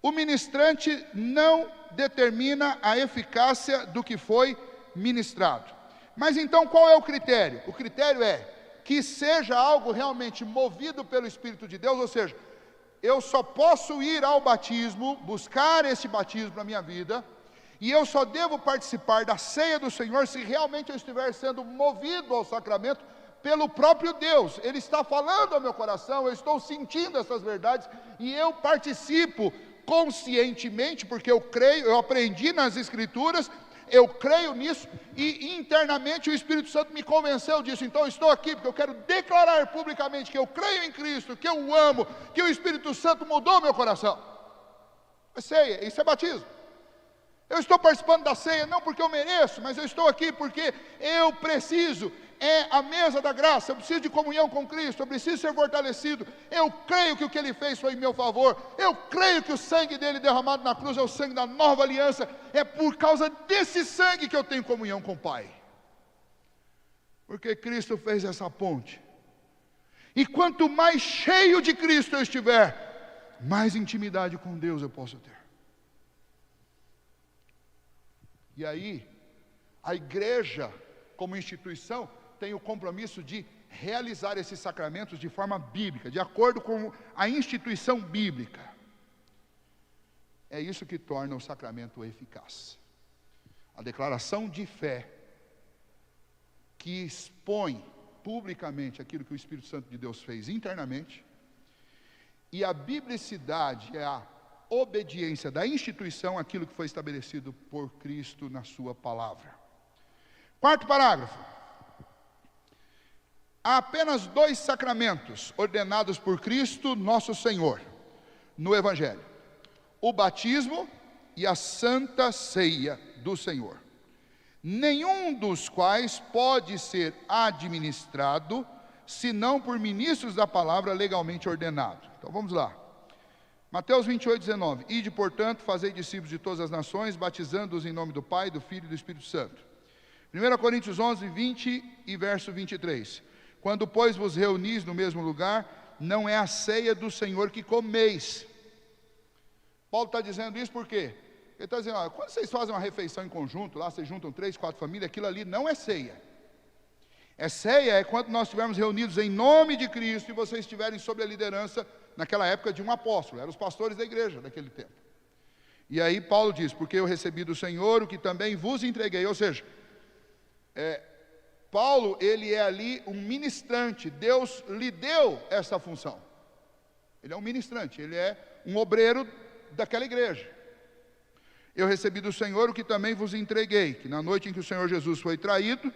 o ministrante não determina a eficácia do que foi ministrado. Mas então qual é o critério? O critério é que seja algo realmente movido pelo Espírito de Deus, ou seja, eu só posso ir ao batismo, buscar esse batismo na minha vida, e eu só devo participar da ceia do Senhor se realmente eu estiver sendo movido ao sacramento pelo próprio Deus. Ele está falando ao meu coração, eu estou sentindo essas verdades e eu participo conscientemente, porque eu creio, eu aprendi nas Escrituras, eu creio nisso e internamente o Espírito Santo me convenceu disso. Então eu estou aqui porque eu quero declarar publicamente que eu creio em Cristo, que eu o amo, que o Espírito Santo mudou meu coração. É ceia, isso é batismo. Eu estou participando da ceia não porque eu mereço, mas eu estou aqui porque eu preciso. É a mesa da graça, eu preciso de comunhão com Cristo, eu preciso ser fortalecido. Eu creio que o que Ele fez foi em meu favor. Eu creio que o sangue dele derramado na cruz é o sangue da nova aliança. É por causa desse sangue que eu tenho comunhão com o Pai. Porque Cristo fez essa ponte. E quanto mais cheio de Cristo eu estiver, mais intimidade com Deus eu posso ter. E aí, a igreja, como instituição, tem o compromisso de realizar esses sacramentos de forma bíblica, de acordo com a instituição bíblica. É isso que torna o sacramento eficaz. A declaração de fé, que expõe publicamente aquilo que o Espírito Santo de Deus fez internamente, e a biblicidade é a obediência da instituição àquilo que foi estabelecido por Cristo na sua palavra. Quarto parágrafo. Há apenas 2 sacramentos ordenados por Cristo nosso Senhor no Evangelho: o batismo e a Santa Ceia do Senhor, nenhum dos quais pode ser administrado senão por ministros da palavra legalmente ordenados. Então vamos lá. Mateus 28:19. Ide, portanto, fazei discípulos de todas as nações, batizando-os em nome do Pai, do Filho e do Espírito Santo. 1 Coríntios 11:20 e verso 23. Quando, pois, vos reunis no mesmo lugar, não é a ceia do Senhor que comeis. Paulo está dizendo isso por quê? Ele está dizendo, quando vocês fazem uma refeição em conjunto, lá vocês juntam 3, 4 famílias, aquilo ali não é ceia. Ceia é quando nós estivermos reunidos em nome de Cristo e vocês estiverem sob a liderança, naquela época, de um apóstolo. Eram os pastores da igreja daquele tempo. E aí Paulo diz, porque eu recebi do Senhor o que também vos entreguei. Ou seja, Paulo, ele é ali um ministrante. Deus lhe deu essa função. Ele é um ministrante, ele é um obreiro daquela igreja. Eu recebi do Senhor o que também vos entreguei, que na noite em que o Senhor Jesus foi traído,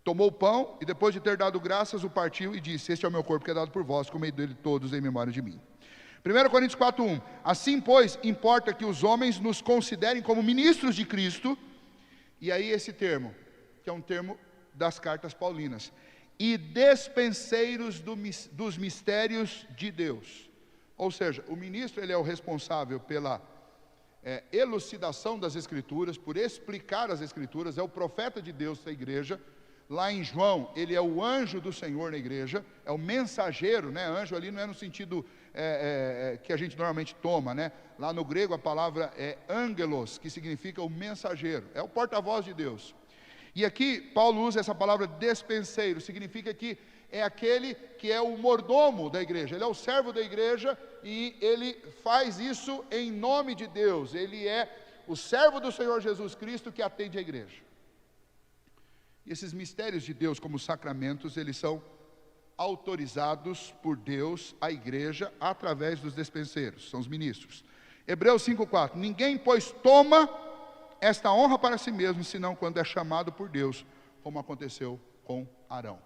tomou o pão e depois de ter dado graças, o partiu e disse, este é o meu corpo que é dado por vós, comei dele todos em memória de mim. 1 Coríntios 4:1. Assim, pois, importa que os homens nos considerem como ministros de Cristo. E aí esse termo, que é um termo das cartas paulinas, e despenseiros dos mistérios de Deus. Ou seja, o ministro, ele é o responsável pela elucidação das Escrituras, por explicar as Escrituras, é o profeta de Deus da igreja. Lá em João, ele é o anjo do Senhor na igreja, é o mensageiro, né? Anjo ali não é no sentido que a gente normalmente toma, né? Lá no grego a palavra é angelos, que significa o mensageiro, é o porta-voz de Deus. E aqui Paulo usa essa palavra despenseiro, significa que é aquele que é o mordomo da igreja, ele é o servo da igreja e ele faz isso em nome de Deus, ele é o servo do Senhor Jesus Cristo que atende a igreja. E esses mistérios de Deus como sacramentos, eles são autorizados por Deus à igreja através dos despenseiros, são os ministros. Hebreus 5:4, ninguém pois toma esta honra para si mesmo, senão quando é chamado por Deus, como aconteceu com Arão.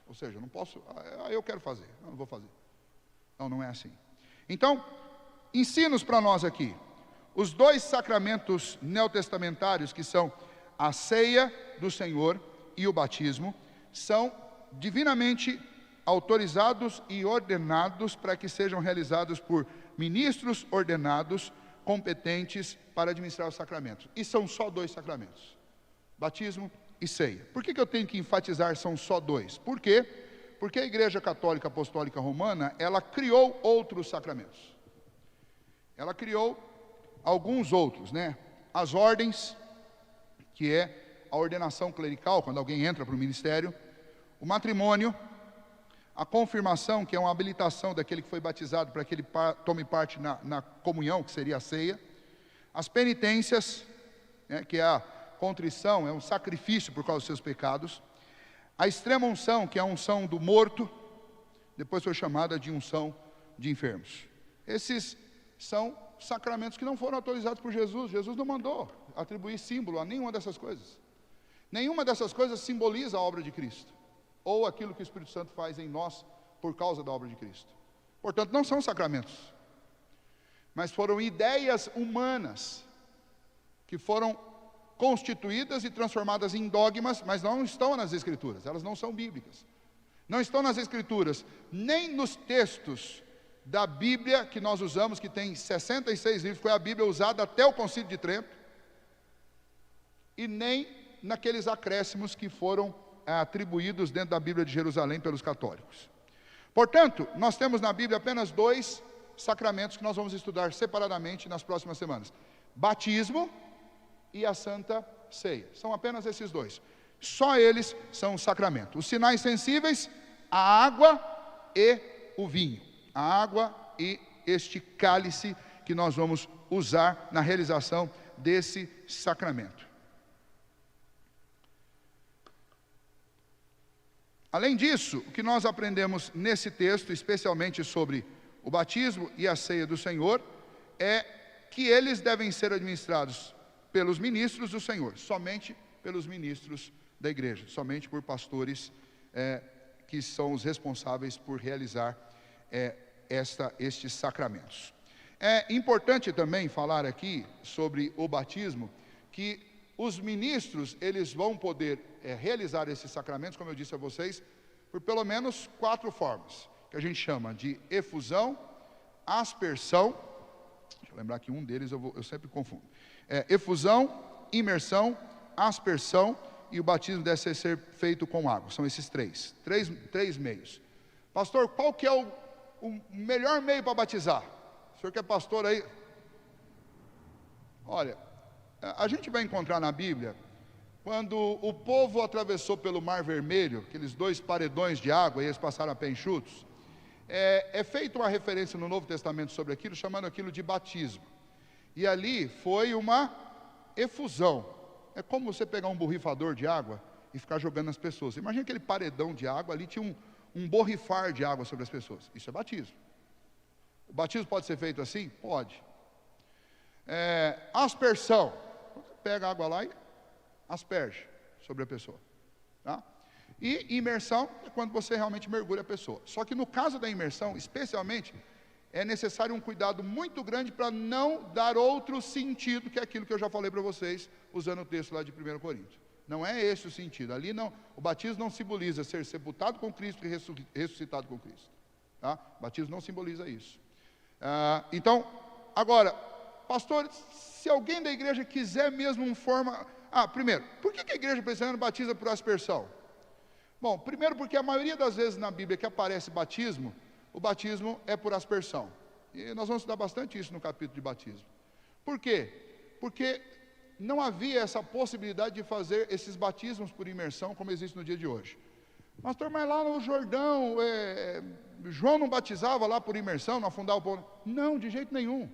Ou seja, eu não posso, eu quero fazer, eu não vou fazer. Não é assim. Então, ensinos para nós aqui. Os 2 sacramentos neotestamentários, que são a ceia do Senhor e o batismo, são divinamente autorizados e ordenados para que sejam realizados por ministros ordenados, competentes para administrar os sacramentos. E são só 2 sacramentos, batismo e ceia. Por que eu tenho que enfatizar são só 2? Por quê? Porque a Igreja Católica Apostólica Romana, ela criou outros sacramentos. Ela criou alguns outros, né? As ordens, que é a ordenação clerical, quando alguém entra para o ministério, o matrimônio, a confirmação, que é uma habilitação daquele que foi batizado para que ele tome parte na comunhão, que seria a ceia, as penitências, né, que é a contrição, é um sacrifício por causa dos seus pecados, a extrema unção, que é a unção do morto, depois foi chamada de unção de enfermos. Esses são sacramentos que não foram autorizados por Jesus. Jesus não mandou atribuir símbolo a nenhuma dessas coisas. Nenhuma dessas coisas simboliza a obra de Cristo, ou aquilo que o Espírito Santo faz em nós por causa da obra de Cristo. Portanto, não são sacramentos, mas foram ideias humanas que foram constituídas e transformadas em dogmas, mas não estão nas Escrituras, elas não são bíblicas. Não estão nas Escrituras, nem nos textos da Bíblia que nós usamos, que tem 66 livros, foi a Bíblia usada até o Concílio de Trento, e nem naqueles acréscimos que foram atribuídos dentro da Bíblia de Jerusalém pelos católicos. Portanto, nós temos na Bíblia apenas 2 sacramentos que nós vamos estudar separadamente nas próximas semanas: batismo e a Santa Ceia. São apenas esses 2. Só eles são um sacramento. Os sinais sensíveis, a água e o vinho. A água e este cálice que nós vamos usar na realização desse sacramento. Além disso, o que nós aprendemos nesse texto, especialmente sobre o batismo e a ceia do Senhor, é que eles devem ser administrados pelos ministros do Senhor, somente pelos ministros da igreja, somente por pastores que são os responsáveis por realizar estes sacramentos. É importante também falar aqui sobre o batismo, que os ministros, eles vão poder realizar esses sacramentos, como eu disse a vocês, por pelo menos 4 formas, que a gente chama de efusão, aspersão, deixa eu lembrar que um deles eu sempre confundo, efusão, imersão, aspersão, e o batismo deve ser feito com água. São esses três meios. Pastor, qual que é o melhor meio para batizar? O senhor que é pastor aí? Olha, a gente vai encontrar na Bíblia, quando o povo atravessou pelo Mar Vermelho, aqueles 2 paredões de água, e eles passaram a pé enxutos, é feita uma referência no Novo Testamento sobre aquilo, chamando aquilo de batismo. E ali foi uma efusão. É como você pegar um borrifador de água e ficar jogando nas pessoas. Imagina aquele paredão de água, ali tinha um borrifar de água sobre as pessoas. Isso é batismo. O batismo pode ser feito assim? Pode. Aspersão. Você pega a água lá e asperge sobre a pessoa. Tá? E imersão é quando você realmente mergulha a pessoa. Só que no caso da imersão, especialmente, é necessário um cuidado muito grande para não dar outro sentido que aquilo que eu já falei para vocês, usando o texto lá de 1 Coríntios. Não é esse o sentido. Ali não, o batismo não simboliza ser sepultado com Cristo e ressuscitado com Cristo. Tá? O batismo não simboliza isso. Então, agora, pastor, se alguém da igreja quiser mesmo uma forma... primeiro, por que a igreja presbiteriana batiza por aspersão? Bom, primeiro porque a maioria das vezes na Bíblia que aparece batismo, o batismo é por aspersão. E nós vamos estudar bastante isso no capítulo de batismo. Por quê? Porque não havia essa possibilidade de fazer esses batismos por imersão como existe no dia de hoje. Pastor, mas lá no Jordão, João não batizava lá por imersão, não afundava o povo? Não, de jeito nenhum.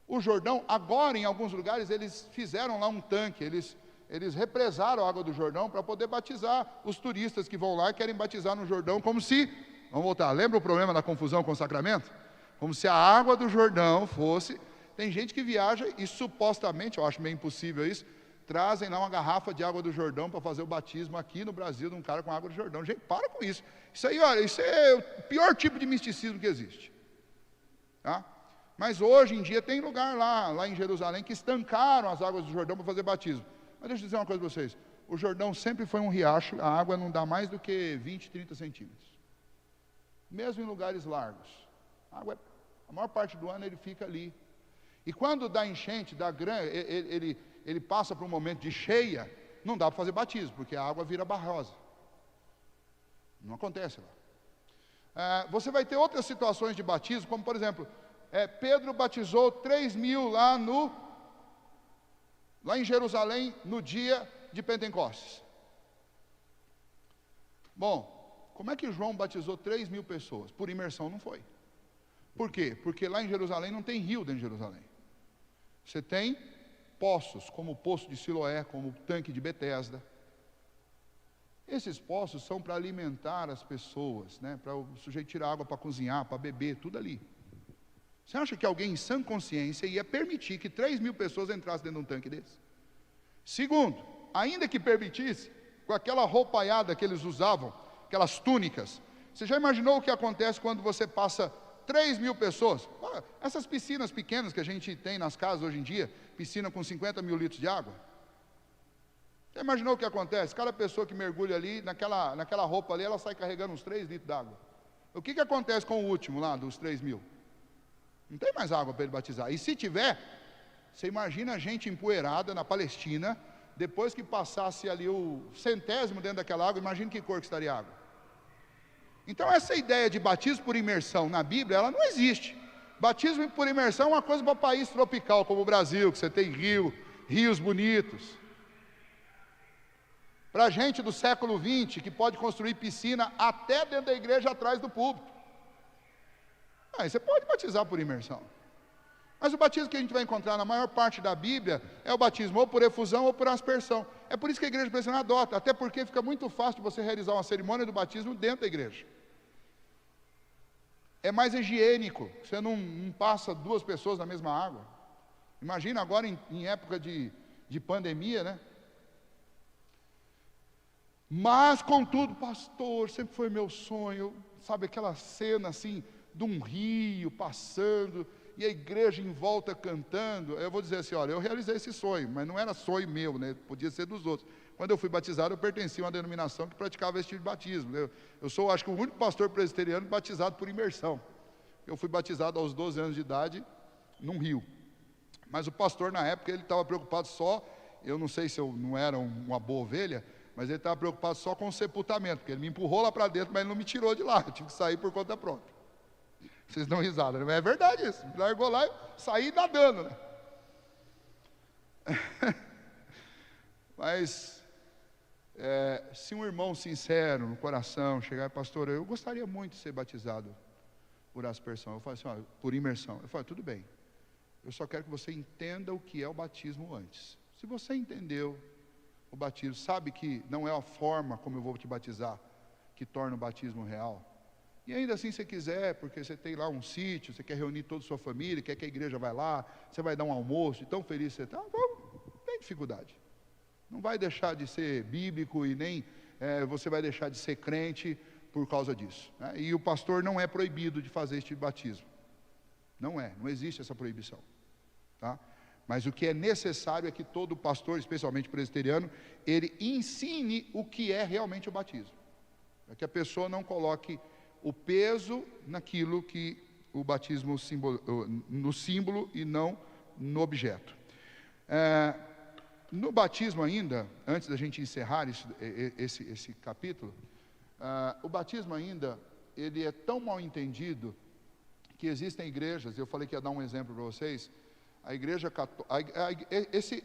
O Jordão, agora em alguns lugares, eles fizeram lá um tanque, eles represaram a água do Jordão para poder batizar os turistas que vão lá e querem batizar no Jordão, como se, vamos voltar, lembra o problema da confusão com o sacramento? Como se a água do Jordão fosse... Tem gente que viaja e supostamente, eu acho meio impossível isso, trazem lá uma garrafa de água do Jordão para fazer o batismo aqui no Brasil de um cara com água do Jordão. Gente, para com isso. Isso aí, olha, isso é o pior tipo de misticismo que existe. Tá? Mas hoje em dia tem lugar lá em Jerusalém que estancaram as águas do Jordão para fazer batismo. Mas deixa eu dizer uma coisa para vocês. O Jordão sempre foi um riacho, a água não dá mais do que 20, 30 centímetros. Mesmo em lugares largos. A maior parte do ano ele fica ali. E quando dá enchente, dá grande, ele passa por um momento de cheia, não dá para fazer batismo, porque a água vira barrosa. Não acontece lá. Você vai ter outras situações de batismo, como por exemplo, Pedro batizou 3.000 lá em Jerusalém, no dia de Pentecostes. Bom, como é que João batizou 3.000 pessoas? Por imersão não foi. Por quê? Porque lá em Jerusalém não tem rio dentro de Jerusalém. Você tem poços, como o poço de Siloé, como o tanque de Betesda. Esses poços são para alimentar as pessoas, né? Para o sujeito tirar água para cozinhar, para beber, tudo ali. Você acha que alguém em sã consciência ia permitir que 3.000 pessoas entrassem dentro de um tanque desse? Segundo, ainda que permitisse, com aquela roupaiada que eles usavam, aquelas túnicas, você já imaginou o que acontece quando você passa 3.000 pessoas? Essas piscinas pequenas que a gente tem nas casas hoje em dia, piscina com 50 mil litros de água. Você imaginou o que acontece? Cada pessoa que mergulha ali, naquela roupa ali, ela sai carregando uns 3 litros d'água. O que acontece com o último lá, dos 3.000? Não tem mais água para ele batizar. E se tiver, você imagina a gente empoeirada na Palestina, depois que passasse ali o 100º dentro daquela água, imagina que cor que estaria a água. Então essa ideia de batismo por imersão na Bíblia, ela não existe. Batismo por imersão é uma coisa para país tropical, como o Brasil, que você tem rios bonitos. Para a gente do século XX, que pode construir piscina até dentro da igreja, atrás do púlpito. Aí você pode batizar por imersão. Mas o batismo que a gente vai encontrar na maior parte da Bíblia é o batismo ou por efusão ou por aspersão. É por isso que a igreja presbiteriana adota, até porque fica muito fácil de você realizar uma cerimônia do batismo dentro da igreja. É mais higiênico, você não passa 2 pessoas na mesma água. Imagina agora em época de de pandemia, né? Mas, contudo, pastor, sempre foi meu sonho, sabe aquela cena assim, de um rio passando, e a igreja em volta cantando. Eu vou dizer assim, olha, eu realizei esse sonho, mas não era sonho meu, né? Podia ser dos outros. Quando eu fui batizado, eu pertencia a uma denominação que praticava esse tipo de batismo. Eu sou, acho que, o único pastor presbiteriano batizado por imersão. Eu fui batizado aos 12 anos de idade, num rio. Mas o pastor, na época, ele estava preocupado só, eu não sei se eu não era uma boa ovelha, mas ele estava preocupado só com o sepultamento, porque ele me empurrou lá para dentro, mas ele não me tirou de lá, eu tive que sair por conta própria. Vocês dão risada, né? Mas é verdade isso, me largou lá e saí nadando, né? Mas, se um irmão sincero no coração chegar, pastor, eu gostaria muito de ser batizado por aspersão. Eu falo assim, olha, por imersão. Eu falo, tudo bem, eu só quero que você entenda o que é o batismo antes. Se você entendeu o batismo, sabe que não é a forma como eu vou te batizar que torna o batismo real, e ainda assim você quiser, porque você tem lá um sítio, você quer reunir toda a sua família, quer que a igreja vai lá, você vai dar um almoço, e tão feliz você está, não tem dificuldade. Não vai deixar de ser bíblico e nem você vai deixar de ser crente por causa disso, né? E o pastor não é proibido de fazer este batismo. Não existe essa proibição, tá? Mas o que é necessário é que todo pastor, especialmente presbiteriano, ele ensine o que é realmente o batismo. Para que a pessoa não coloque o peso naquilo que o batismo no símbolo e não no objeto. No batismo ainda, antes da gente encerrar esse capítulo, o batismo ainda, ele é tão mal entendido, que existem igrejas, eu falei que ia dar um exemplo para vocês, a igreja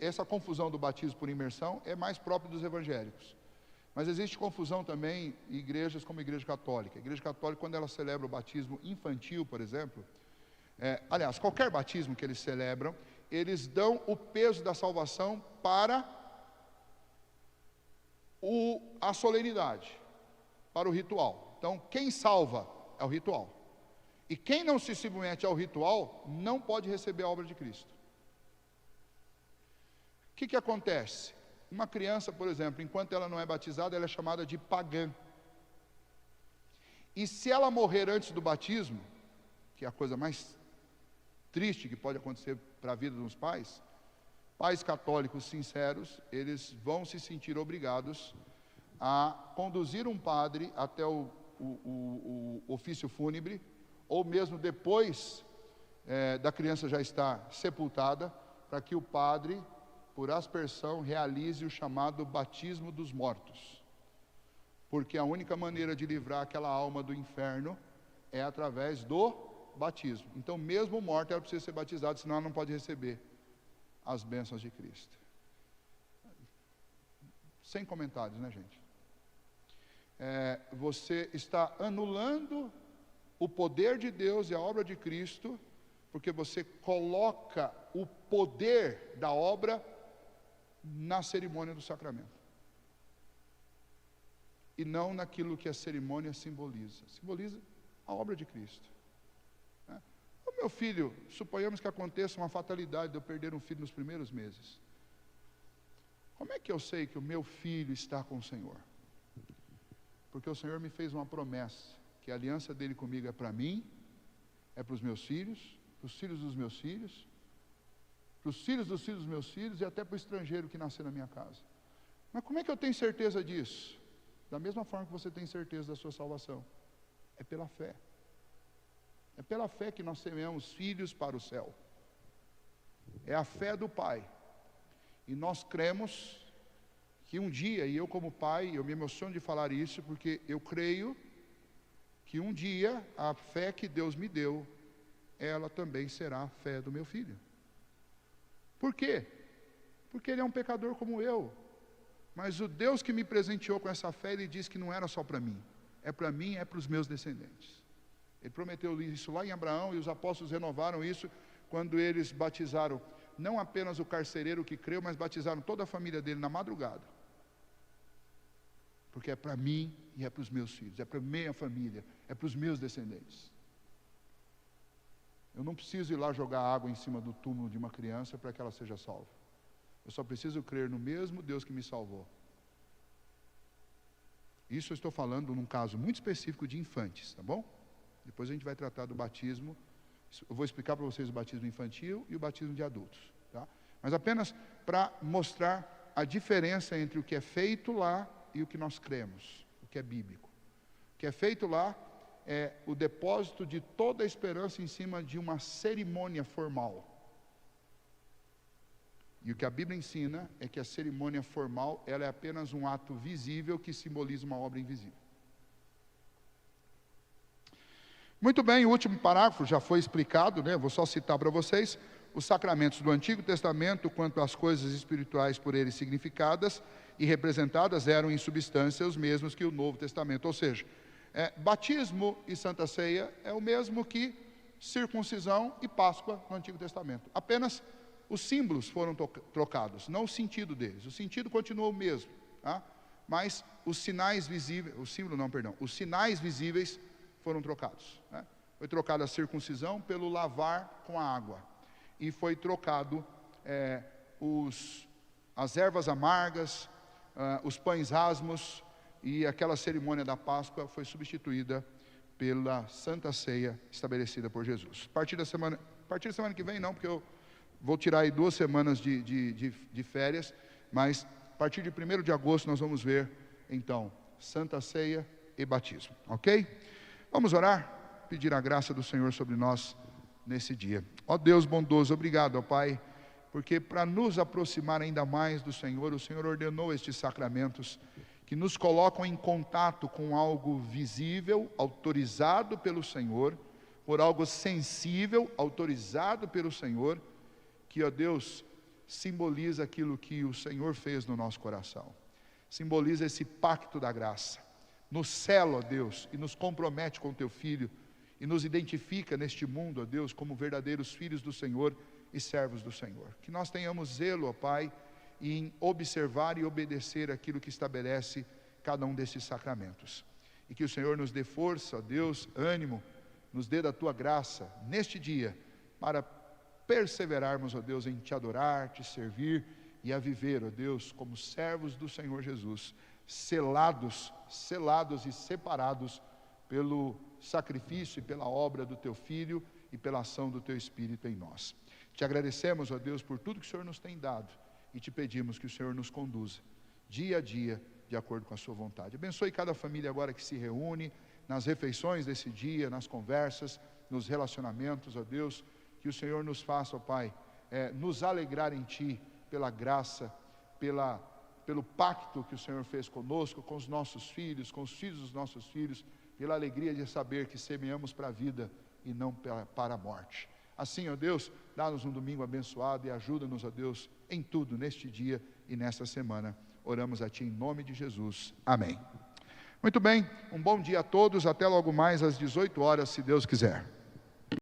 essa confusão do batismo por imersão é mais própria dos evangélicos. Mas existe confusão também em igrejas como a igreja católica. A igreja católica, quando ela celebra o batismo infantil, por exemplo, aliás, qualquer batismo que eles celebram, eles dão o peso da salvação para a solenidade, para o ritual. Então, quem salva é o ritual. E quem não se submete ao ritual, não pode receber a obra de Cristo. O que acontece? Uma criança, por exemplo, enquanto ela não é batizada, ela é chamada de pagã. E se ela morrer antes do batismo, que é a coisa mais triste que pode acontecer para a vida dos pais católicos sinceros, eles vão se sentir obrigados a conduzir um padre até o ofício fúnebre, ou mesmo depois da criança já estar sepultada, para que o padre, por aspersão, realize o chamado batismo dos mortos. Porque a única maneira de livrar aquela alma do inferno é através do batismo. Então, mesmo morta, ela precisa ser batizada, senão ela não pode receber as bênçãos de Cristo. Sem comentários, né, gente? Você está anulando o poder de Deus e a obra de Cristo, porque você coloca o poder da obra na cerimônia do sacramento, e não naquilo que a cerimônia simboliza. Simboliza a obra de Cristo, né? O meu filho, suponhamos que aconteça uma fatalidade de eu perder um filho nos primeiros meses. Como é que eu sei que o meu filho está com o Senhor? Porque o Senhor me fez uma promessa, que a aliança dele comigo é para mim, é para os meus filhos, para os filhos dos meus filhos, para os filhos dos filhos dos meus filhos e até para o estrangeiro que nascer na minha casa. Mas como é que eu tenho certeza disso? Da mesma forma que você tem certeza da sua salvação. É pela fé. É pela fé que nós semeamos filhos para o céu. É a fé do Pai. E nós cremos que um dia, e eu como pai, eu me emociono de falar isso, porque eu creio que um dia a fé que Deus me deu, ela também será a fé do meu filho. Por quê? Porque ele é um pecador como eu. Mas o Deus que me presenteou com essa fé, Ele disse que não era só para mim. É para mim, é para os meus descendentes. Ele prometeu isso lá em Abraão, e os apóstolos renovaram isso quando eles batizaram, não apenas o carcereiro que creu, mas batizaram toda a família dele na madrugada. Porque é para mim e é para os meus filhos, é para a minha família, é para os meus descendentes. Eu não preciso ir lá jogar água em cima do túmulo de uma criança para que ela seja salva. Eu só preciso crer no mesmo Deus que me salvou. Isso eu estou falando num caso muito específico de infantes, tá bom? Depois a gente vai tratar do batismo. Eu vou explicar para vocês o batismo infantil e o batismo de adultos, tá? Mas apenas para mostrar a diferença entre o que é feito lá e o que nós cremos, o que é bíblico. O que é feito lá é o depósito de toda a esperança em cima de uma cerimônia formal. E o que a Bíblia ensina é que a cerimônia formal, ela é apenas um ato visível que simboliza uma obra invisível. Muito bem, o último parágrafo já foi explicado, né? Vou só citar para vocês. Os sacramentos do Antigo Testamento, quanto às coisas espirituais por eles significadas e representadas, eram em substância os mesmos que o Novo Testamento. Ou seja, batismo e Santa Ceia é o mesmo que circuncisão e Páscoa no Antigo Testamento. Apenas os símbolos foram trocados, não o sentido deles. O sentido continua o mesmo, tá? Mas os sinais visíveis, os sinais visíveis foram trocados, né? Foi trocada a circuncisão pelo lavar com a água. E foi trocado as ervas amargas, os pães asmos, e aquela cerimônia da Páscoa foi substituída pela Santa Ceia estabelecida por Jesus. A partir da semana que vem não, porque eu vou tirar aí 2 semanas de férias, mas a partir de 1º de agosto nós vamos ver, então, Santa Ceia e batismo, ok? Vamos orar, pedir a graça do Senhor sobre nós nesse dia. Ó Deus bondoso, obrigado, ó Pai, porque para nos aproximar ainda mais do Senhor, o Senhor ordenou estes sacramentos que nos colocam em contato com algo visível, autorizado pelo Senhor, por algo sensível, autorizado pelo Senhor, que, ó Deus, simboliza aquilo que o Senhor fez no nosso coração, simboliza esse pacto da graça, nos sela, ó Deus, e nos compromete com o Teu Filho, e nos identifica neste mundo, ó Deus, como verdadeiros filhos do Senhor e servos do Senhor. Que nós tenhamos zelo, ó Pai, em observar e obedecer aquilo que estabelece cada um desses sacramentos. E que o Senhor nos dê força, ó Deus, ânimo, nos dê da Tua graça neste dia, para perseverarmos, ó Deus, em Te adorar, Te servir e a viver, ó Deus, como servos do Senhor Jesus, selados e separados pelo sacrifício e pela obra do Teu Filho e pela ação do Teu Espírito em nós. Te agradecemos, ó Deus, por tudo que o Senhor nos tem dado e Te pedimos que o Senhor nos conduza dia a dia de acordo com a Sua vontade. Abençoe cada família agora que se reúne nas refeições desse dia, nas conversas, nos relacionamentos, ó Deus, que o Senhor nos faça, ó Pai, nos alegrar em Ti pela graça, pelo pacto que o Senhor fez conosco, com os nossos filhos, com os filhos dos nossos filhos, pela alegria de saber que semeamos para a vida e não para a morte. Assim, ó Deus, dá-nos um domingo abençoado e ajuda-nos, ó Deus, em tudo neste dia e nesta semana. Oramos a Ti em nome de Jesus. Amém. Muito bem, um bom dia a todos, até logo mais às 18 horas, se Deus quiser.